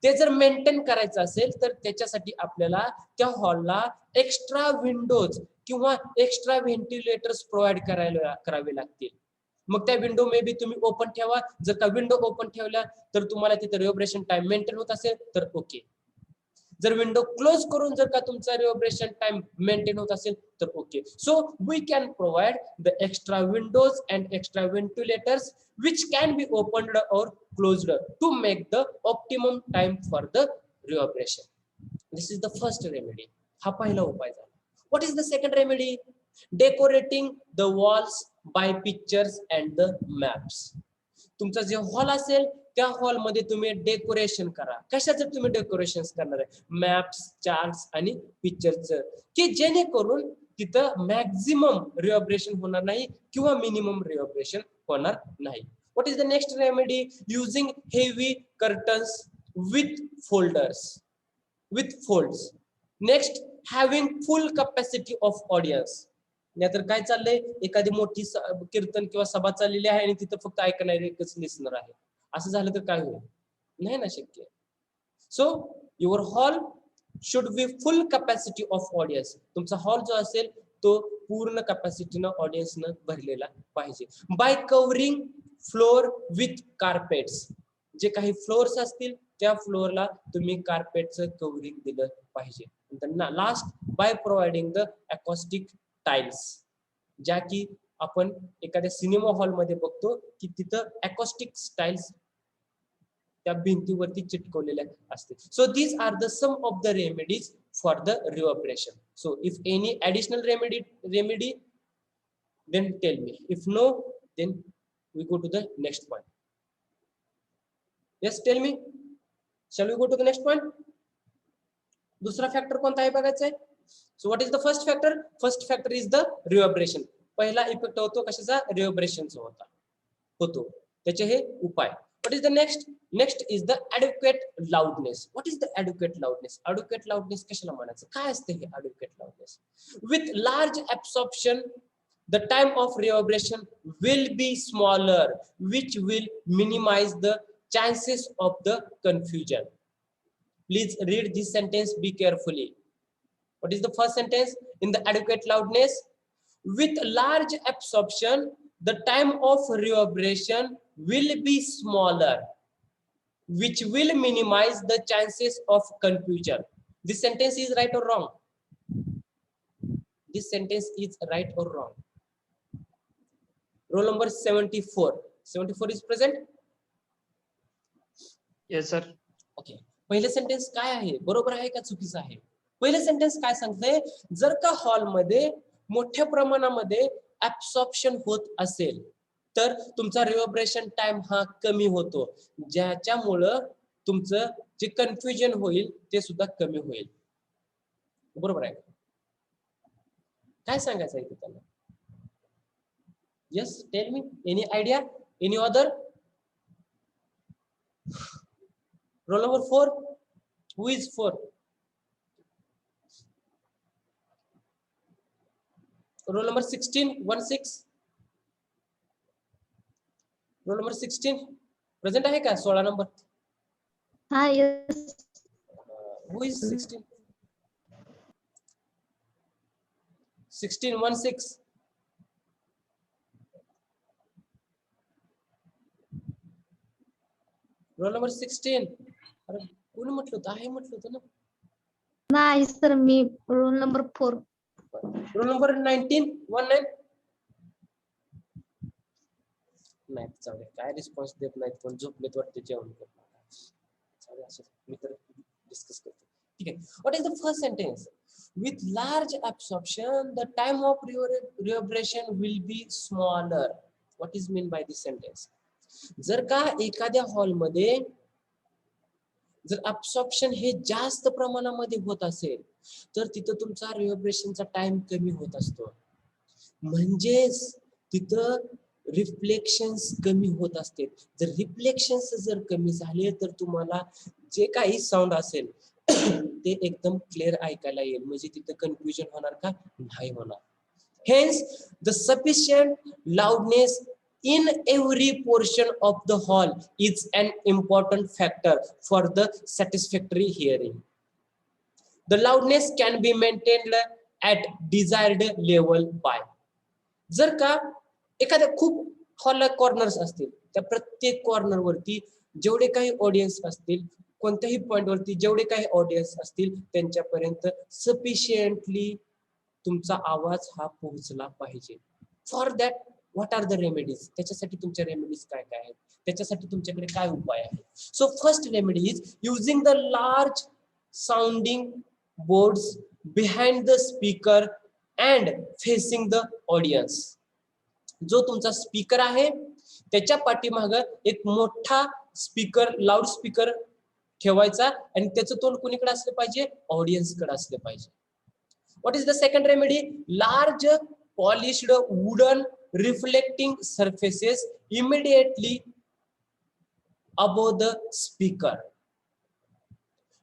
S1: ते जर मेंटेन करायचं असेल तर त्याच्यासाठी आपल्याला त्या हॉलला एक्स्ट्रा विंडोज किंवा एक्स्ट्रा व्हेंटिलेटर्स प्रोव्हाइड करावे लागतील. मग त्या विंडो मे बी तुम्ही ओपन ठेवा. जर का विंडो ओपन ठेवल्या तर तुम्हाला तिथे रिव्हर्बरेशन टाइम मेंटेन होत असेल तर ओके. जर विंडो क्लोज करून जर का तुमचा रिव्हर्बरेशन टाइम मेंटेन होत असेल तर okay. So we can provide the extra windows and extra ventilators which can be opened or closed to make the optimum time for the reverberation. This is the first remedy. हा पहिला उपाय झाला. What is the second remedy? Decorating the walls by pictures and the maps. तुमचा जे hall असेल त्या hall मध्ये तुम्ही डेकोरेशन करा. कशाचं तुम्ही डेकोरेशन करणार आहे? मॅप्स, चार्ट्स आणि पिक्चरचं, की जेणेकरून तिथं मॅक्झिमम रिव्हर्बरेशन होणार नाही किंवा मिनिमम रिव्हर्बरेशन होणार नाही. What is the next remedy? Using heavy curtains with folds. Next, having full capacity of audience. नाहीतर काय चाललंय, एखादी मोठी कीर्तन किंवा सभा चाललेली आहे आणि तिथं फक्त ऐकणारे एकच लिसनर आहे. असं झालं तर काय होईल? नाही ना शक्य. So your hall should be full capacity of audience. तुमचा हॉल जो असेल तो पूर्ण कॅपॅसिटीनं ऑडियन्सनं भरलेला पाहिजे. By covering floor with carpets. जे काही फ्लोर्स असतील त्या फ्लोअरला तुम्ही कार्पेटचं कव्हरिंग दिलं पाहिजे. Last, by providing the acoustic tiles. ज्या की आपण एखाद्या सिनेमा हॉल मध्ये बघतो की तिथं अकॉस्टिक टाइल्स त्या भिंतीवरती चिटकवलेल्या असते. So these are the some of the remedies for the reverberation. So if any additional remedy then tell me. If no, then we go to the next point. Yes, tell me. Shall we go to the next point? दुसरा factor कोणता आहे बघायचा आहे. So what is the first factor? First factor is the reverberation. पहिला effect होतो कशाचा? रिव्हर्बरेशनचा होतो. त्याचे हे उपाय. What is the next? Next is the adequate loudness. What is the adequate loudness? Adequate loudness कशाला म्हणायचं? काय असते हे adequate loudness? With large absorption the time of reverberation will be smaller, which will minimize the chances of the confusion. Please read this sentence, be carefully. What is the first sentence? In the adequate loudness, with large absorption, the time of reverberation will be smaller, which will minimize the chances of confusion. This sentence is right or wrong? This sentence is right or wrong? Roll number 74. 74 is present?
S6: Yes, sir.
S1: Okay. पहिले sentence काय आहे? बरोबर आहे का चुकीचं आहे? पहिले sentence काय सांगते? जर का हॉल मध्ये मोठ्या प्रमाणामध्ये ऍब्सॉर्प्शन होत असेल तर तुमचा रिव्हर्बरेशन टाइम हा कमी होतो, ज्याच्यामुळं तुमचं जे कन्फ्युजन होईल ते सुद्धा कमी होईल. बरोबर आहे? काय सांगायचं आहे त्यांना? Yes, tell me. Any idea? Any other? Roll number 4. Who is 4? Roll number 16. 16. Roll number 16. Present आहे का 16 नंबर?
S5: हा yes
S1: Who is 16? 16. 16. Roll number 16. अरे कोणी म्हटलं होतं? आहे म्हटलं होतं ना.
S5: नाही सर मी रोल नंबर 4.
S1: Roll number 19. 19. नाही चालेल, काय रिस्पॉन्स देत नाहीत, पण झोपलेत वाटते, जेवण चालेल असं मी तर डिस्कस करतो. ठीक आहे. What is the first sentence? With large absorption the time of reverberation will be smaller. What is mean by this sentence? जर का एखाद्या हॉलमध्ये जर ऍब्सॉर्प्शन हे जास्त प्रमाणामध्ये होत असेल तर तिथं तुमचा रिव्हर्बरेशनचा टाइम कमी होत असतो, म्हणजेच तिथं रिफ्लेक्शन्स कमी होत असते. जर रिफ्लेक्शन्स जर कमी झाले तर तुम्हाला जे काही साऊंड असेल ते एकदम क्लिअर ऐकायला येईल, म्हणजे तिथं कन्फ्युजन होणार का? नाही होणार. Hence, the sufficient loudness in every portion of the hall is an important factor for the satisfactory hearing. The loudness can be maintained at desired level by. जर का एखाद्या खूप हॉल कॉर्नर्स असतील, त्या प्रत्येक कॉर्नर वरती जेवढे काही ऑडियन्स असतील, कोणत्याही पॉइंट वरती जेवढे काही ऑडियन्स असतील त्यांच्यापर्यंत सफिशियंटली तुमचा आवाज हा पोहोचला पाहिजे. For that what are the remedies? त्याच्यासाठी तुमच्या रेमेडीज काय काय आहेत? त्याच्यासाठी तुमच्याकडे काय उपाय आहेत? So first remedy is using the large sounding boards behind the speaker and facing the audience. जो तुमचा स्पीकर आहे त्याच्या पाठीमाग एक मोठा स्पीकर, लाऊड स्पीकर ठेवायचा आणि त्याचं तोंड कोणीकडे असलं पाहिजे? ऑडियन्स कडे असलं पाहिजे. What is the second remedy? Large polished wooden reflecting surfaces immediately above the speaker.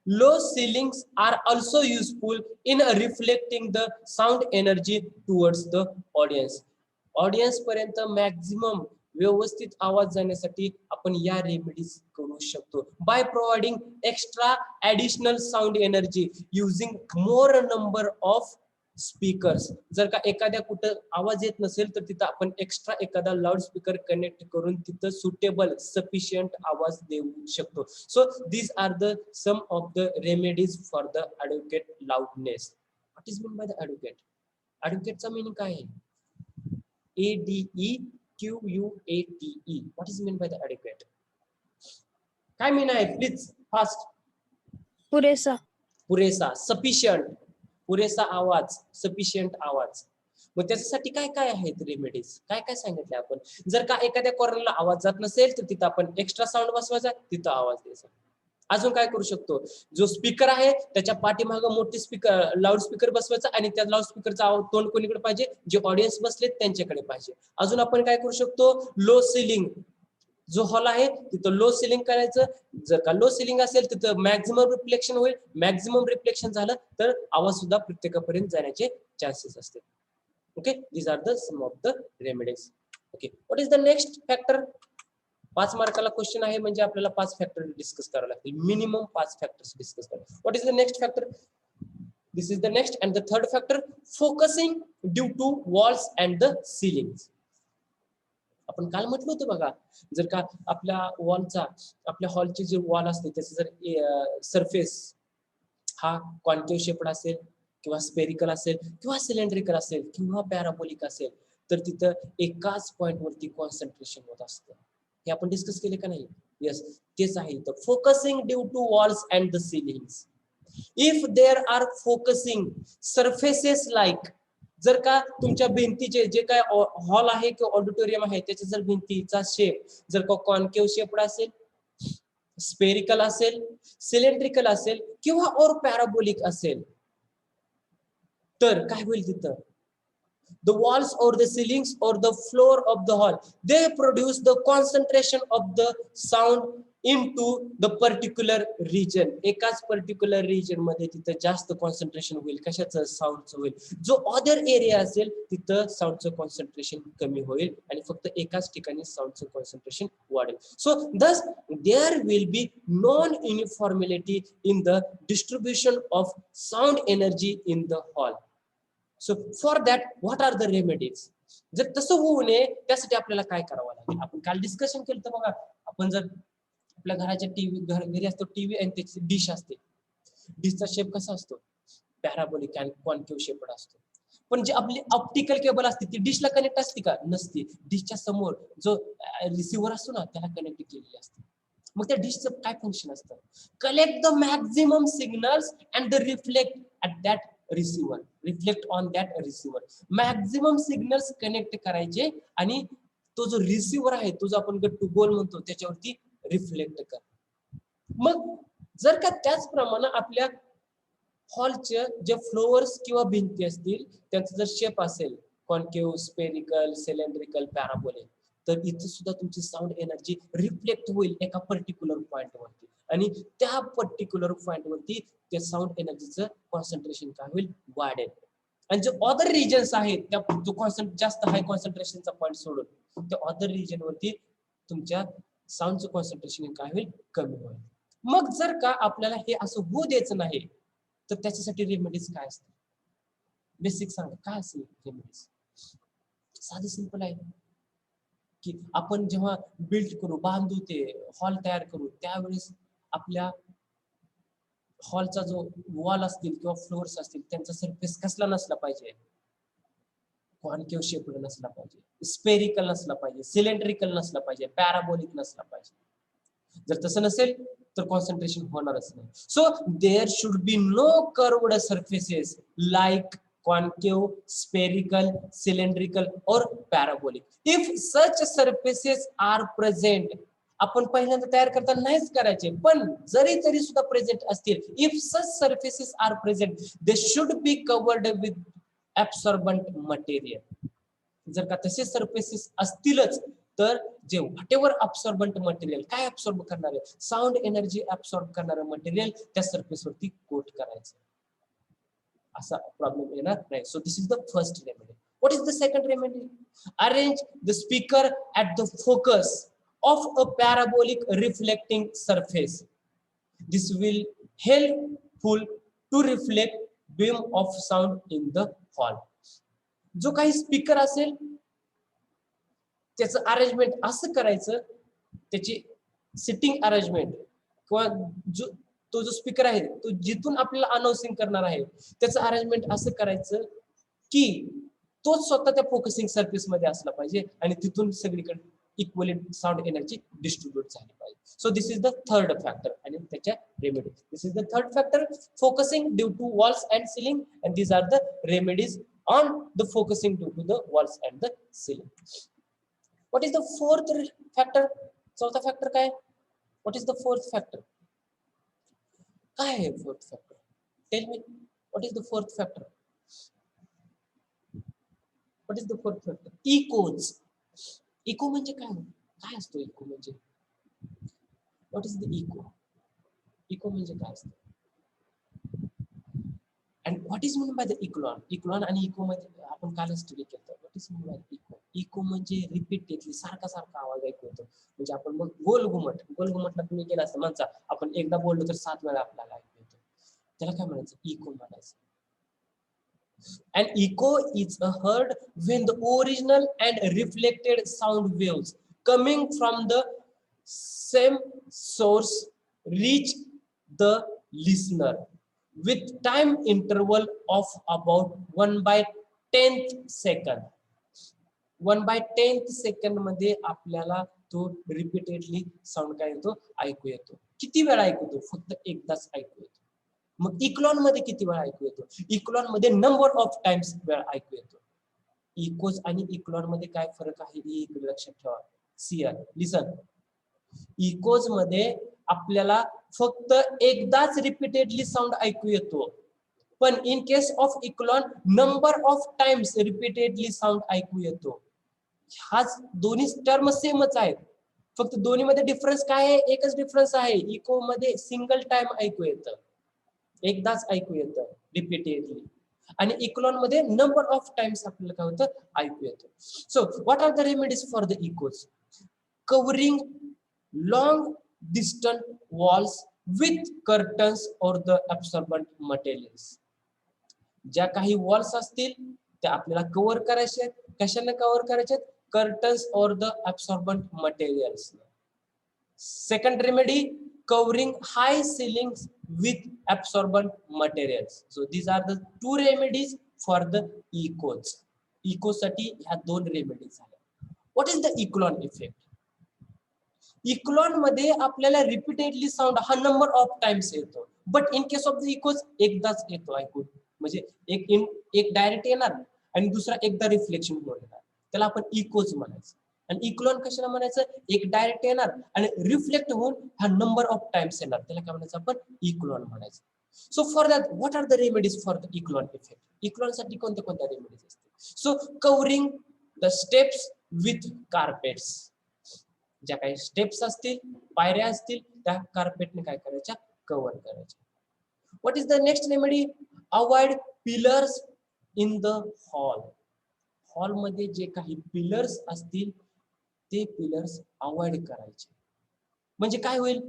S1: Low ceilings are also useful in reflecting the sound energy towards the audience. Audience पर्यंत maximum व्यवस्थित आवाज जाण्यासाठी आपण या रेमेडीज करू शकतो. By providing extra additional sound energy using more number of speakers. जर का एखाद्या कुठं आवाज येत नसेल तर तिथं आपण एक्स्ट्रा एखादा लाऊड स्पीकर कनेक्ट करून तिथं सुटेबल सफिशियंट आवाज देऊ शकतो. So these are the some of the remedies for the adequate loudness. What is mean by the adequate? ॲड्युकेटचा मीनिंग काय आहे? ADEQUATE. What is meant by the adequate? काय मीन आहे? Please fast.
S5: पुरेसा.
S1: पुरेसा, सफिशियंट, पुरेसा आवाज, सफिशियंट आवाज. मग त्याच्यासाठी काय काय आहेत रेमेडीज? काय काय सांगितले आपण? जर का एखाद्या कॉर्नरला आवाज जात नसेल तर तिथं आपण एक्स्ट्रा साऊंड बसवायचा, तिथं आवाज द्यायचा. अजून काय करू शकतो? जो स्पीकर आहे त्याच्या पाठीमाग मोठे स्पीकर, लाऊड स्पीकर बसवायचा आणि त्या लाऊड स्पीकरचा तोंड कोणीकडे पाहिजे? जे ऑडियन्स बसलेत त्यांच्याकडे पाहिजे. अजून आपण काय करू शकतो? लो सिलिंग, जो हॉल आहे तिथं लो सिलिंग करायचं. जर का लो सिलिंग असेल तिथं मॅक्झिमम रिफ्लेक्शन होईल. मॅक्झिमम रिफ्लेक्शन झालं तर आवाज सुद्धा प्रत्येकापर्यंत जाण्याचे चान्सेस असते. Okay, these are the some of the remedies. Okay, what is the next factor? 5 मार्काला क्वेश्चन आहे म्हणजे आपल्याला 5 फॅक्टर डिस्कस करावे लागतील. मिनिमम 5 फॅक्टर्स डिस्कस करा. What is the next factor? This is the next and the third factor, focusing due to walls and the ceilings. आपण काल म्हटलं होतं बघा, जर का आपल्या वॉलचा, आपल्या हॉलची जे वॉल असते त्याचं जर सरफेस हा कॉन्केव्ह शेप्ड असेल किंवा स्पेरिकल असेल किंवा सिलेंड्रिकल असेल किंवा पॅराबोलिक असेल तर तिथं एकाच पॉइंट वरती कॉन्सन्ट्रेशन होत असतं. हे आपण डिस्कस केले का नाही? यस, तेच आहे इथं. Focusing due to walls and the ceilings. If there are focusing surfaces like, जर का तुमच्या भिंतीचे जे काय हॉल आहे किंवा ऑडिटोरियम आहे त्याच्या जर भिंतीचा शेप जर का कॉन्केव्ह शेप्ड असेल, स्पेरिकल असेल, सिलेंड्रिकल असेल किंवा और पॅराबोलिक असेल तर काय होईल तिथं? The walls or the ceilings or the floor of the hall, they produce the concentration of the sound into the particular region. एकाच particular region मध्ये तिथं जास्त कॉन्सन्ट्रेशन होईल कशाचं साऊंडचं होईल. जो अदर एरिया असेल तिथं साऊंडचं कॉन्सन्ट्रेशन कमी होईल आणि फक्त एकाच ठिकाणी साऊंडचं कॉन्सन्ट्रेशन वाढेल. So thus there will be non-uniformity in the distribution of sound energy in the hall. So for that what are the remedies? जर तसं होऊ नये त्यासाठी आपल्याला काय करावं लागेल. आपण काल डिस्कशन केलं तर बघा, आपण जर आपल्या घराच्या टीव्ही घरी असतो टीव्ही आणि त्याची डिश असते, डिशचा शेप कसा असतो, पॅराबोलिक आणि कॉन्केव्ह शेपड असतो. पण जे आपली ऑप्टिकल केबल असते ती डिशला कनेक्ट असते का, नसते. डिशच्या समोर जो रिसिव्हर असतो ना त्याला कनेक्ट केलेली असते. मग त्या डिशचं काय फंक्शन असतं, collect the maximum signals and the reflect at that receiver, reflect on that receiver. Maximum signals connect करायचे आणि तो जो रिसिव्हर आहे तो जो आपण गट्टू गोल म्हणतो त्याच्यावरती रिफ्लेक्ट कर. मग जर का त्याचप्रमाणे आपल्या हॉलचे जे फ्लोअर्स किंवा भिंती असतील त्यांचा जर शेप असेल कॉन्केव्ह, स्पेरिकल, सिलेंड्रिकल, पॅराबोलिक, तर इथे सुद्धा तुमची साऊंड एनर्जी रिफ्लेक्ट होईल एका पर्टिक्युलर पॉइंट वरती आणि त्या पर्टिक्युलर पॉइंट वरती त्या साऊंड एनर्जीचं कॉन्सन्ट्रेशन काय होईल, वाढेल. आणि जे अदर रिजन्स आहेत त्या जो जास्त हाय कॉन्सन्ट्रेशनचा पॉइंट सोडून त्या अदर रिजन वरती तुमच्या साऊंडचं कॉन्सन्ट्रेशन काय होईल, कमी होईल. मग जर का आपल्याला हे असं होऊ द्यायचं नाही तर त्याच्यासाठी रेमेडीज काय असतात, बेसिक सांगा काय असेल रेमेडीज. साधं सिंपल आहे की आपण जेव्हा बिल्ड करू, बांधू, ते हॉल तयार करू त्यावेळेस आपल्या हॉलचा जो वॉल असतील किंवा फ्लोअर्स असतील त्यांचा सरफेस कसला नसला पाहिजे, कॉन्केव्ह शेप्ड नसला पाहिजे, स्पेरिकल नसला पाहिजे, सिलेंड्रिकल नसला पाहिजे, पॅराबोलिक नसला पाहिजे. जर तसं नसेल तर कॉन्सन्ट्रेशन होणारच नाही. So there should be no curved surfaces like concave, spherical, cylindrical or parabolic. If such surfaces are present, आपण पहिल्यांदा तयार करताना नाहीच करायचे, पण जरी तरी सुद्धा प्रेझेंट असतील, if such surfaces are present, they should be covered with absorbent material. जर का तसे सर्फेसेस असतीलच तर जे व्हॉटेवर अब्सॉर्बंट मटेरियल, काय अब्सॉर्ब करणार आहे, साऊंड एनर्जी अब्सॉर्ब करणारं मटेरियल त्या सर्फेस वरती कोट करायचं. असा प्रॉब्लेम येणार नाही. So this is the first remedy. What is the second remedy? Arrange the speaker at the focus of a parabolic reflecting surface. This will helpful to reflect beam of sound in the hall. जो काही speaker असेल त्याचं arrangement असं करायचं, त्याची sitting arrangement किंवा तो जो स्पीकर आहे तो जिथून आपल्याला अनाउन्सिंग करणार आहे त्याचं अरेंजमेंट असं करायचं की तो स्वतः त्या फोकसिंग सरफेस मध्ये असला पाहिजे आणि तिथून सगळीकडे इक्वली साऊंड एनर्जी डिस्ट्रीब्यूट झाली पाहिजे. So this is the third factor आणि त्याच्या remedy. This is the third factor, focusing due to walls and ceiling, and these are the remedies on the focusing due to the walls and the ceiling. What is the fourth factor? चौथा factor काय? What is the fourth factor? काय आहे fourth factor? Tell me, what is the fourth factor? What is the fourth factor? Echoes. Eco म्हणजे काय? काय असतो echo म्हणजे? What is the echo? Echo म्हणजे काय असतं? And what is mean by the echelon? Echelon आणि इको मध्ये आपण कालच स्टडी केलं. What is mean by echo? Echo म्हणजे रिपीटेडली सारखा सारखा आवाज ऐकू येतो. म्हणजे आपण मग गोल घुमटला तुम्ही केला असता माणसा, आपण एकदा बोललो तर 7 वेळा आपल्याला ऐकू येतो. त्याला काय म्हणायचं? इको म्हणायचं. An echo is heard when the original and reflected sound waves coming from the same source reach the listener with time interval of about 1/10th second. 1/10th second मध्ये आपल्याला तो रिपीटेडली साऊंड काय येतो? ऐकू येतो. किती वेळा ऐकू येतो? फक्त एकदाच ऐकू येतो. मग इक्लॉन मध्ये किती वेळा ऐकू येतो? इक्लॉन मध्ये नंबर ऑफ टाइम्स वेळा ऐकू येतो. इकोज आणि इक्लॉन मध्ये काय फरक आहे हे लक्षात ठेवा. सियर लिसन. इकोज मध्ये आपल्याला फक्त एकदाच रिपीटेडली साऊंड ऐकू येतो, पण in case of echelon number of times repeatedly sound ऐकू येतो. हाच दोन्ही टर्म सेमच आहेत, फक्त दोन्ही मध्ये डिफरन्स काय आहे? एकच डिफरन्स आहे, इको मध्ये सिंगल टाइम ऐकू येतं, एकदाच ऐकू येतं रिपीटेडली, आणि इक्लोन मध्ये नंबर ऑफ टाइम्स आपल्याला काय होतं? ऐकू येतं. So what are the remedies for the echoes? Covering long distance walls with curtains or the absorbent materials. ज्या काही वॉल्स असतील त्या आपल्याला कव्हर करायचे आहेत. कशाने कव्हर करायचे आहेत? Curtains or the absorbent materials. Second remedy, covering high ceilings with absorbent materials. So these are the two remedies for the echoes. Echo साठी ह्या दोन रेमेडीज आहेत. What is the Eklund effect? Eklund मध्ये आपल्याला repeatedly sound हा number of times येतो, but in case of the echoes एकदाच येतो ऐकून. म्हणजे एक डायरेक्ट येणार आणि दुसरा एकदा रिफ्लेक्शन होऊन येणार, त्याला आपण इकोज म्हणायचं. आणि इक्लोन कशाला म्हणायचं? एक डायरेक्ट येणार आणि रिफ्लेक्ट होऊन हा नंबर ऑफ टाइम्स येणार, त्याला काय म्हणायचं? आपण इक्लोन म्हणायचं. So for that what are the remedies for the echelon effect? Echelon साठी कोणत्या कोणत्या रेमेडीज असतील? So covering the steps with carpets. ज्या काही स्टेप्स असतील, पायऱ्या असतील, त्या कार्पेटने काय करायच्या? कव्हर करायच्या. What is the next remedy? Avoid pillars in the hall. Hall मध्ये जे काही पिलर्स असतील ते पिलर्स अवॉइड करायचे. म्हणजे काय होईल?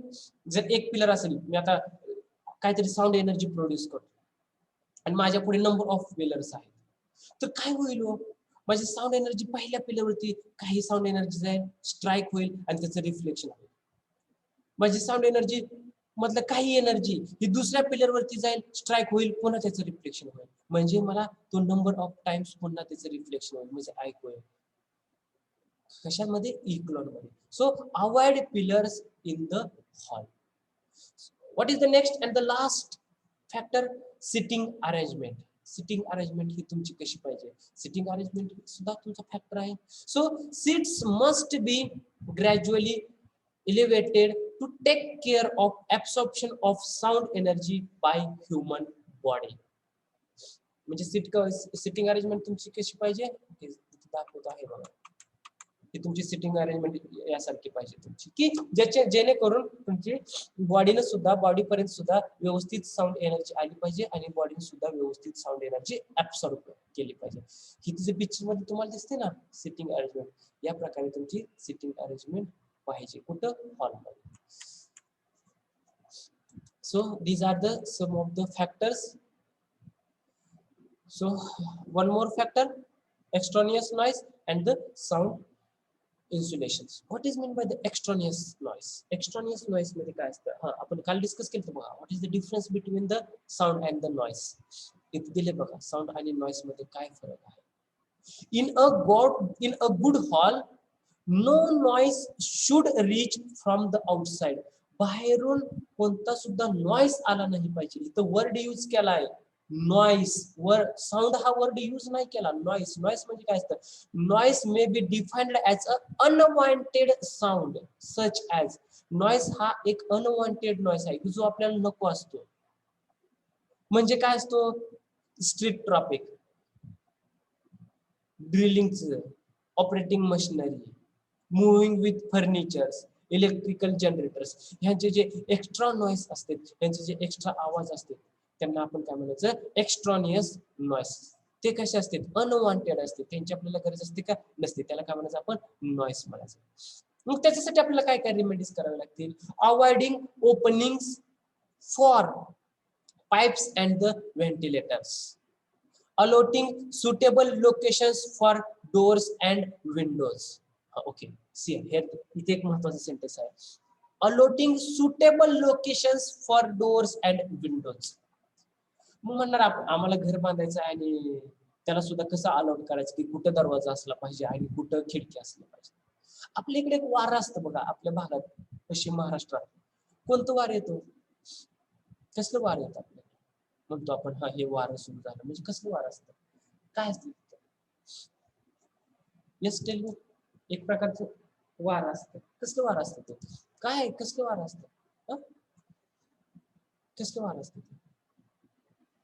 S1: जर एक पिलर असेल, मी आता काहीतरी साऊंड एनर्जी प्रोड्यूस करतो आणि माझ्या पुढे नंबर ऑफ पिलर्स आहेत, तर काय होईल? माझी साऊंड एनर्जी पहिल्या पिलरवरती काही साऊंड एनर्जी जाईल, स्ट्राईक होईल आणि त्याचं रिफ्लेक्शन होईल. माझी साऊंड एनर्जी मधलं काही एनर्जी ही दुसऱ्या पिलरवरती जाईल, स्ट्राईक होईल, पुन्हा त्याचं रिफ्लेक्शन होईल. म्हणजे मला तो नंबर ऑफ टाइम्स पुन्हा त्याचं रिफ्लेक्शन होईल, म्हणजे ऐकू येईल. कशामध्ये? इक्लोन मध्ये. So avoid pillars in the hall. What is the next and the last factor? Sitting arrangement. Sitting arrangement ही तुमची कशी पाहिजे? सिटिंग अरेंजमेंट सुद्धा तुमचा फॅक्टर आहे. So seats must be gradually elevated to take care of absorption of sound energy by human body. म्हणजे sitting arrangement तुमची कशी पाहिजे? दाखवत आहे बघा, की तुमची सिटिंग अरेंजमेंट यासारखी पाहिजे तुमची, की जेणेकरून तुमची बॉडीने सुद्धा, बॉडी पर्यंत सुद्धा व्यवस्थित साऊंड एनर्जी आली पाहिजे आणि बॉडीने सुद्धा व्यवस्थित साऊंड एनर्जी ऍब्सॉर्ब केली पाहिजे. ही तिच्या पिक्चर मध्ये तुम्हाला दिसते ना सिटिंग अरेंजमेंट, या प्रकारे तुमची सिटिंग अरेंजमेंट पाहिजे. कुठं? हॉलमध्ये. So these are the some of the factors. So one more factor, extraneous noise and the sound insulations. What is meant by the extraneous noise? Extraneous noise मध्ये काय असतं? हा, आपण काल डिस्कस केलं बघा. What is the difference between the sound and the noise? इथे दिले बघा, साऊंड आणि नॉइस मध्ये काय फरक आहे. In a good hall, no noise should reach from the outside. बाहेरून कोणता सुद्धा नॉइस आला नाही पाहिजे. इथं वर्ड यूज केला आहे नॉइस. साऊंड हा वर्ड यूज नाही केला. नॉइस. नॉइस म्हणजे काय असतं? Noise may be defined as a unwanted sound such as. Noise हा एक अनवॉन्टेड नॉइस आहे जो आपल्याला नको असतो. म्हणजे काय असतो? स्ट्रीट ट्रॅफिक, ड्रिलिंगचं, operating machinery, moving with furnitures, electrical generators, ह्यांचे जे एक्स्ट्रा नॉइस असते, ह्यांचे जे एक्स्ट्रा आवाज असते, त्यांना आपण काय म्हणायचं? एक्स्ट्रानियस नॉइस. ते कसे असते? अनवॉन्टेड असते. त्यांची आपल्याला गरज असते का? नसते. त्याला काय म्हणायचं आपण? नॉइस म्हणायचं. मग त्याच्यासाठी आपल्याला काय काय रेमेडीज करावे लागतील? Avoiding openings for pipes and the ventilators. allotting suitable locations for doors and windows. Okay, see here इथे एक महत्त्वाचा सेंटेन्स आहे. allotting suitable locations for doors and windows. मग म्हणणार आम्हाला घर बांधायचं आहे आणि त्याला सुद्धा कसं अलॉट करायचं, की कुठं दरवाजा असला पाहिजे आणि कुठं खिडकी असली पाहिजे. आपल्या इकडे एक वारं असतं बघा, आपल्या भागात पश्चिम महाराष्ट्रात कोणतं वारं येतो? कसलं वारं येतं आपल्याला? म्हणतो आपण हा हे वारं सुरू झालं. म्हणजे कसलं वारं असतं? काय असतं? Yes tell me. एक प्रकारचं वारं असतं. कसलं वारं असतं ते? काय कसलं वारं असतं? कसलं वारं असतं ते?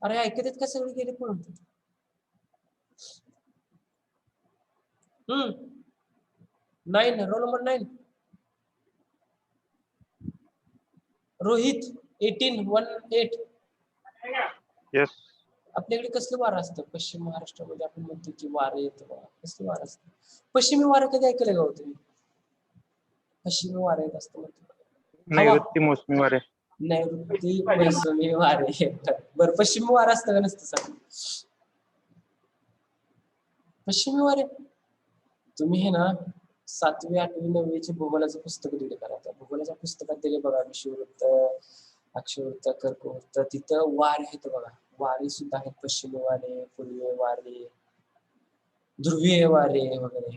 S1: अरे ऐकत आहेत का सगळे? गेले पळून. 9 रोल नंबर 9. रोहित 1818
S8: येस.
S1: आपल्याकडे कसलं वारं असतं पश्चिम महाराष्ट्रामध्ये आपण म्हणतो की वारं येतं बघा कसलं वारं असतं पश्चिमी वारं कधी ऐकलं का हो तुम्ही पश्चिमी वारं येत असतं म्हणतो
S8: नैऋत्य मोसमी वारे.
S1: नैऋत्य मोसमी वारे येतात बरं पश्चिमी वारं असतं का नसतं सांग पश्चिमी वारे तुम्ही हे ना 7वी 8वी 9वीचे भूगोलाचं पुस्तक दिले करा त्या भूगोलाच्या पुस्तकात दिले बघा विषुववृत्त अक्षवृत्त कर्कवृत्त तिथं वारे आहेत बघा वारे सुद्धा आहेत पश्चिमी वारे पूर्वीय वारे ध्रुवीय वारे वगैरे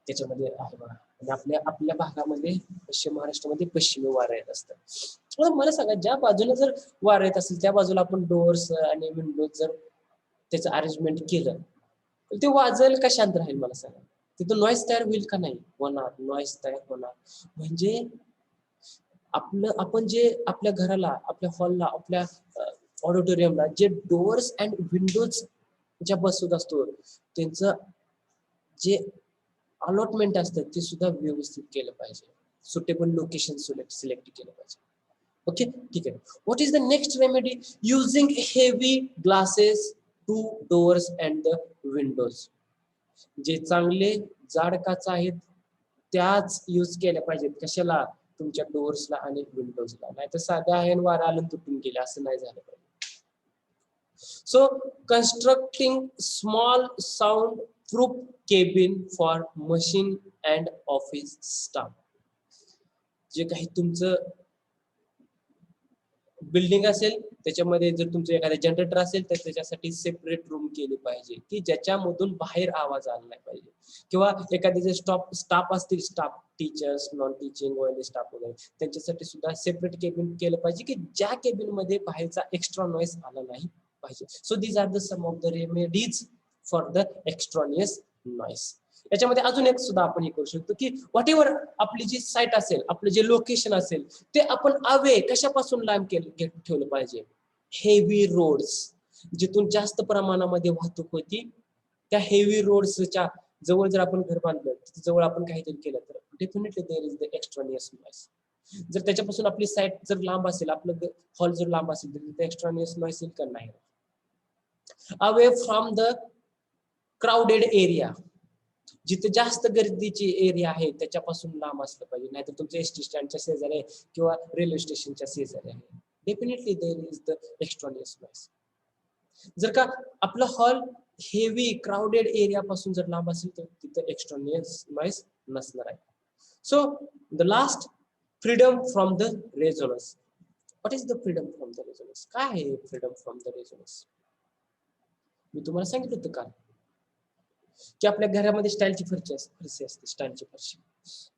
S1: त्याच्यामध्ये आहे बघा आणि आपल्या भागामध्ये पश्चिम महाराष्ट्रामध्ये पश्चिमी वारे येत असतात मला सांगा ज्या बाजूला जर वारे येत असेल त्या बाजूला आपण डोअर्स आणि विंडोज जर त्याचं अरेंजमेंट केलं तर ते वाजेल का शांत राहील मला सांगा तिथं नॉईज तयार होईल का नाही होणार नॉईज तयार होणार म्हणजे आपण जे आपल्या घराला आपल्या हॉलला आपल्या ऑडिटोरियमला जे डोअर्स अँड विंडोज ज्या बसवत असतो त्यांचं जे अलॉटमेंट असतं ते सुद्धा व्यवस्थित केलं पाहिजे सुटेबल लोकेशन सिलेक्ट केलं पाहिजे ओके ठीक आहे what is the next remedy using heavy glasses to doors and the windows जे चांगले जाड काच आहेत त्याच यूज केल्या पाहिजेत कशाला तुमच्या डोअर्सला आणि विंडोजला नाही तर साध्या आहे वारा आलं तुटून गेले असं नाही झालं पाहिजे so constructing small sound proof cabin for machine and office staff जे काही तुमचं बिल्डिंग असेल त्याच्यामध्ये जर तुमचं एखादं जनरेटर असेल तर त्याच्यासाठी सेपरेट रूम केली पाहिजे की ज्याच्यामधून बाहेर आवाज आला नाही पाहिजे किंवा एखादे जे स्टाफ असतील स्टाफ टीचर्स नॉन टीचिंग वगैरे स्टाफ वगैरे त्यांच्यासाठी सुद्धा सेपरेट केबिन केलं पाहिजे की ज्या केबिन मध्ये बाहेरचा एक्स्ट्रा नॉईस आला नाही पाहिजे so these are the some of the remedies for the extraneous noise याच्यामध्ये अजून एक सुद्धा आपण हे करू शकतो की व्हॉट एव्हर आपली जी साईट असेल आपलं जे लोकेशन असेल ते आपण अवे कशापासून लांब ठेवलं पाहिजे हेवी रोड्स जिथून जास्त प्रमाणामध्ये वाहतूक होती त्या हेवी रोड्सच्या जवळ जर आपण घर बांधलं जवळ आपण काहीतरी केलं तर definitely there is the extraneous noise जर त्याच्यापासून आपली साईट जर लांब असेल आपलं हॉल जर लांब असेल तर तिथे एक्स्ट्रॉनियस नॉईस येईल का नाही away from the crowded area जिथे जास्त गर्दीची एरिया आहे त्याच्यापासून लांब असलं पाहिजे नाहीतर तुमच्या एसटी स्टँडच्या शेजारी आहे किंवा रेल्वे स्टेशनच्या शेजारी आहे definitely there is the extraneous noise जर का आपलं हॉल हेवी क्राउडेड एरिया पासून जर लांब असेल तर तिथं एक्स्ट्रॉनियस नॉईस नसणार आहे so the last freedom from the resonance what is the freedom from the resonance काय आहे फ्रीडम फ्रॉम द रेझोनन्स मी तुम्हाला सांगितलं होतं का की आपल्या घरामध्ये स्टाईलची फरशी असते स्टाईलची फरशी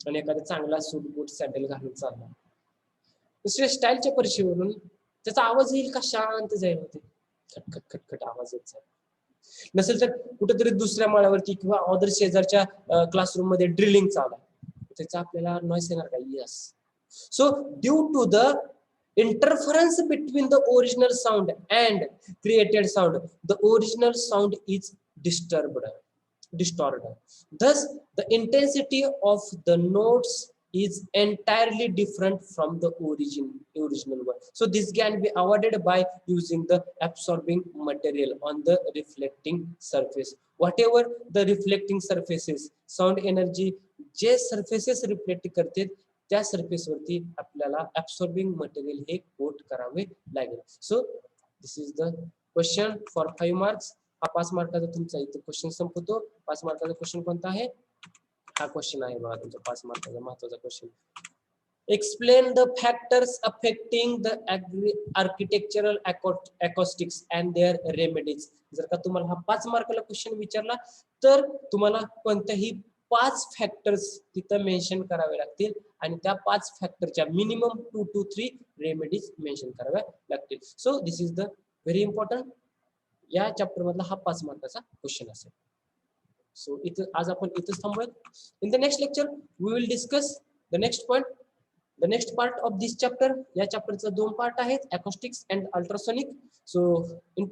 S1: आणि एखादा चांगला सूट बूट सॅन्डल घालून चालला दुसऱ्या स्टाईलच्या फरशीवरून त्याचा आवाज येईल का शांत जाईल होते खटखट खटखट आवाज येत जाईल नसेल तर कुठेतरी दुसऱ्या माळ्यावरती किंवा अदर शेजारच्या क्लासरूम मध्ये ड्रिलिंग चालू आहे त्याचा आपल्याला नॉईस येणार का yes so due to the interference between the original sound and created sound the original sound is distorted thus the intensity of the notes is entirely different from the original one so this can be avoided by using the absorbing material on the reflecting surface whatever the reflecting surfaces sound energy जे surfaces reflect करते त्या surface वरती आपल्याला absorbing material हे coat करावे लागेल so this is the question for 5 marks हा 5 मार्काचा तुमचा इथे क्वेश्चन संपतो 5 मार्काचा क्वेश्चन कोणता आहे हा क्वेश्चन आहे बघा तुमचा 5 मार्काचा महत्त्वाचा question explain the factors affecting the architectural acoustics and their remedies जर का तुम्हाला हा 5 मार्काला क्वेश्चन विचारला तर तुम्हाला कोणत्याही 5 फॅक्टर्स तिथं मेन्शन करावे लागतील आणि त्या 5 फॅक्टरच्या मिनिमम 2 to 3 रेमेडीज मेन्शन कराव्या लागतील so this is the very important या चॅप्टर मधला हा 5 मार्काचा क्वेश्चन असेल सो इथं आज आपण इथंच थांबूयात in the next lecture we will discuss the next point the next part of this chapter या चॅप्टरचा 2 पार्ट आहेत acoustics and ultrasonic so in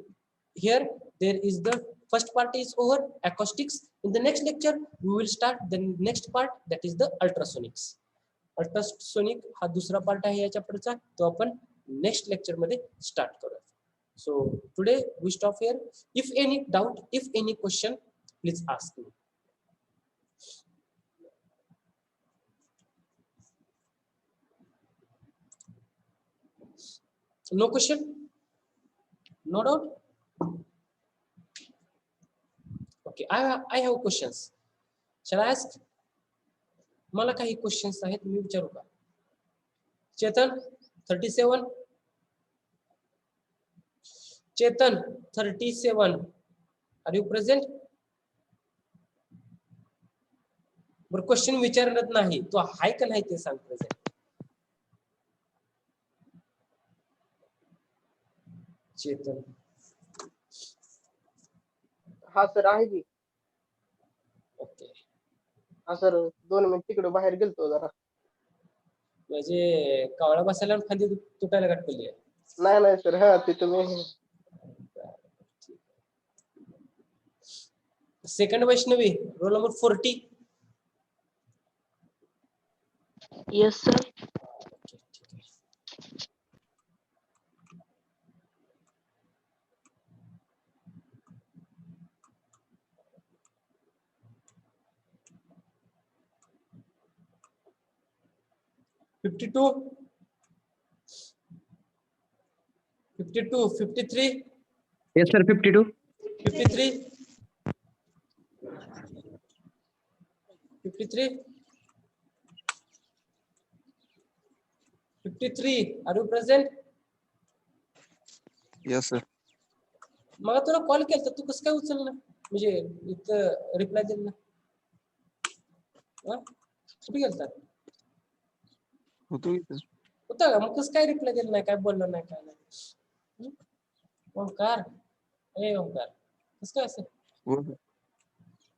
S1: here there is the first part is over acoustics in the next lecture we will start the next part that is the ultrasonics ultrasonic हा दुसरा part आहे याच्या पुढचा, तो आपण next lecture मध्ये start करूया. So today we stop here. If any doubt, if any question, please ask me. No question? No doubt? Okay, I have questions. Shall I ask? मला काही क्वेश्चन्स आहेत, मी विचारू का? Chetan 37. Chetan 37. Are you present? बरं, question विचारत नाही, तो आहे का नाही ते सांग. प्रेझेंट चेतन.
S9: हा सर आहे की.
S1: ओके,
S9: हा सर 2 मिनिट तिकडे बाहेर गेलतो जरा.
S1: म्हणजे कावळा बसायला आणि फांदी तुटायला गाठ पडली आहे.
S9: नाही नाही सर, हा ते तुम्ही.
S1: Second Vaishnavi, roll number 40.
S7: Yes sir.
S1: ठीक आहे. Fifty two, 53,
S3: Yes, sir. 52.
S1: 53, 53. Are you present?
S4: Yes, sir.
S1: मग तुला कॉल केला, तू कसं काय उचलला? म्हणजे इथं रिप्लाय दिला ना, कुठे गेलता?
S4: होतो इथं.
S1: होता का? मग कसं काय रिप्लाय दिला नाही, काय बोललं नाही, काय नाही? ओंकार, ए ओंकार, कसं काय असं?
S4: हो sir.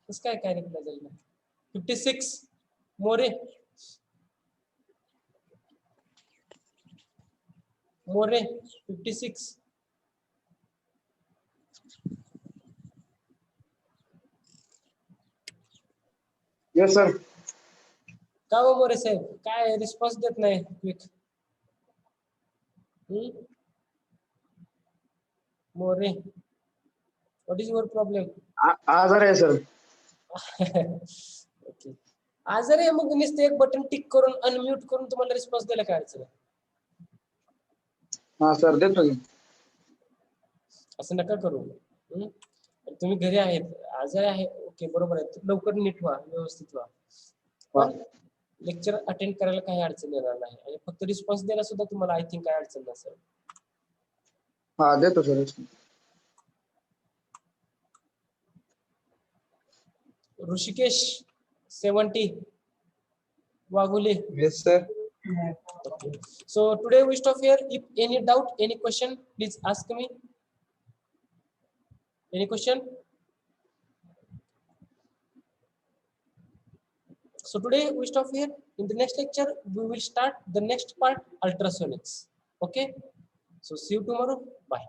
S1: कसं काय रिप्लाय दिला नाही? 56. मोरे, मोरे 56.
S9: Yes sir.
S1: का हो मोरे साहेब, काय रिस्पॉन्स देत नाही quick? More, what is your problem?
S9: आजार आहे सर.
S1: ओके, आजारी मग नुसतं एक बटन टिक करून अनम्यूट करून तुम्हाला रिस्पॉन्स द्यायला काय अडचण आहे?
S9: हा सर देतो की.
S1: असं नका करू. तुम्ही घरी आहेत, आजारी आहे, ओके बरोबर आहे, लवकर नीट व्हा, व्यवस्थित व्हा. पण लेक्चर अटेंड करायला काही अडचण येणार नाही आणि फक्त रिस्पॉन्स द्यायला सुद्धा तुम्हाला आय थिंक काय अडचण नसेल.
S9: हा देतो sir.
S1: Rishikesh 70. Waghule.
S9: Yes sir.
S1: Okay. So today we stop here. If any doubt, any question, please ask me. Any question? So today we stop here. In the next lecture, we will start the next part, ultrasonics. Okay. So see you tomorrow. Bye.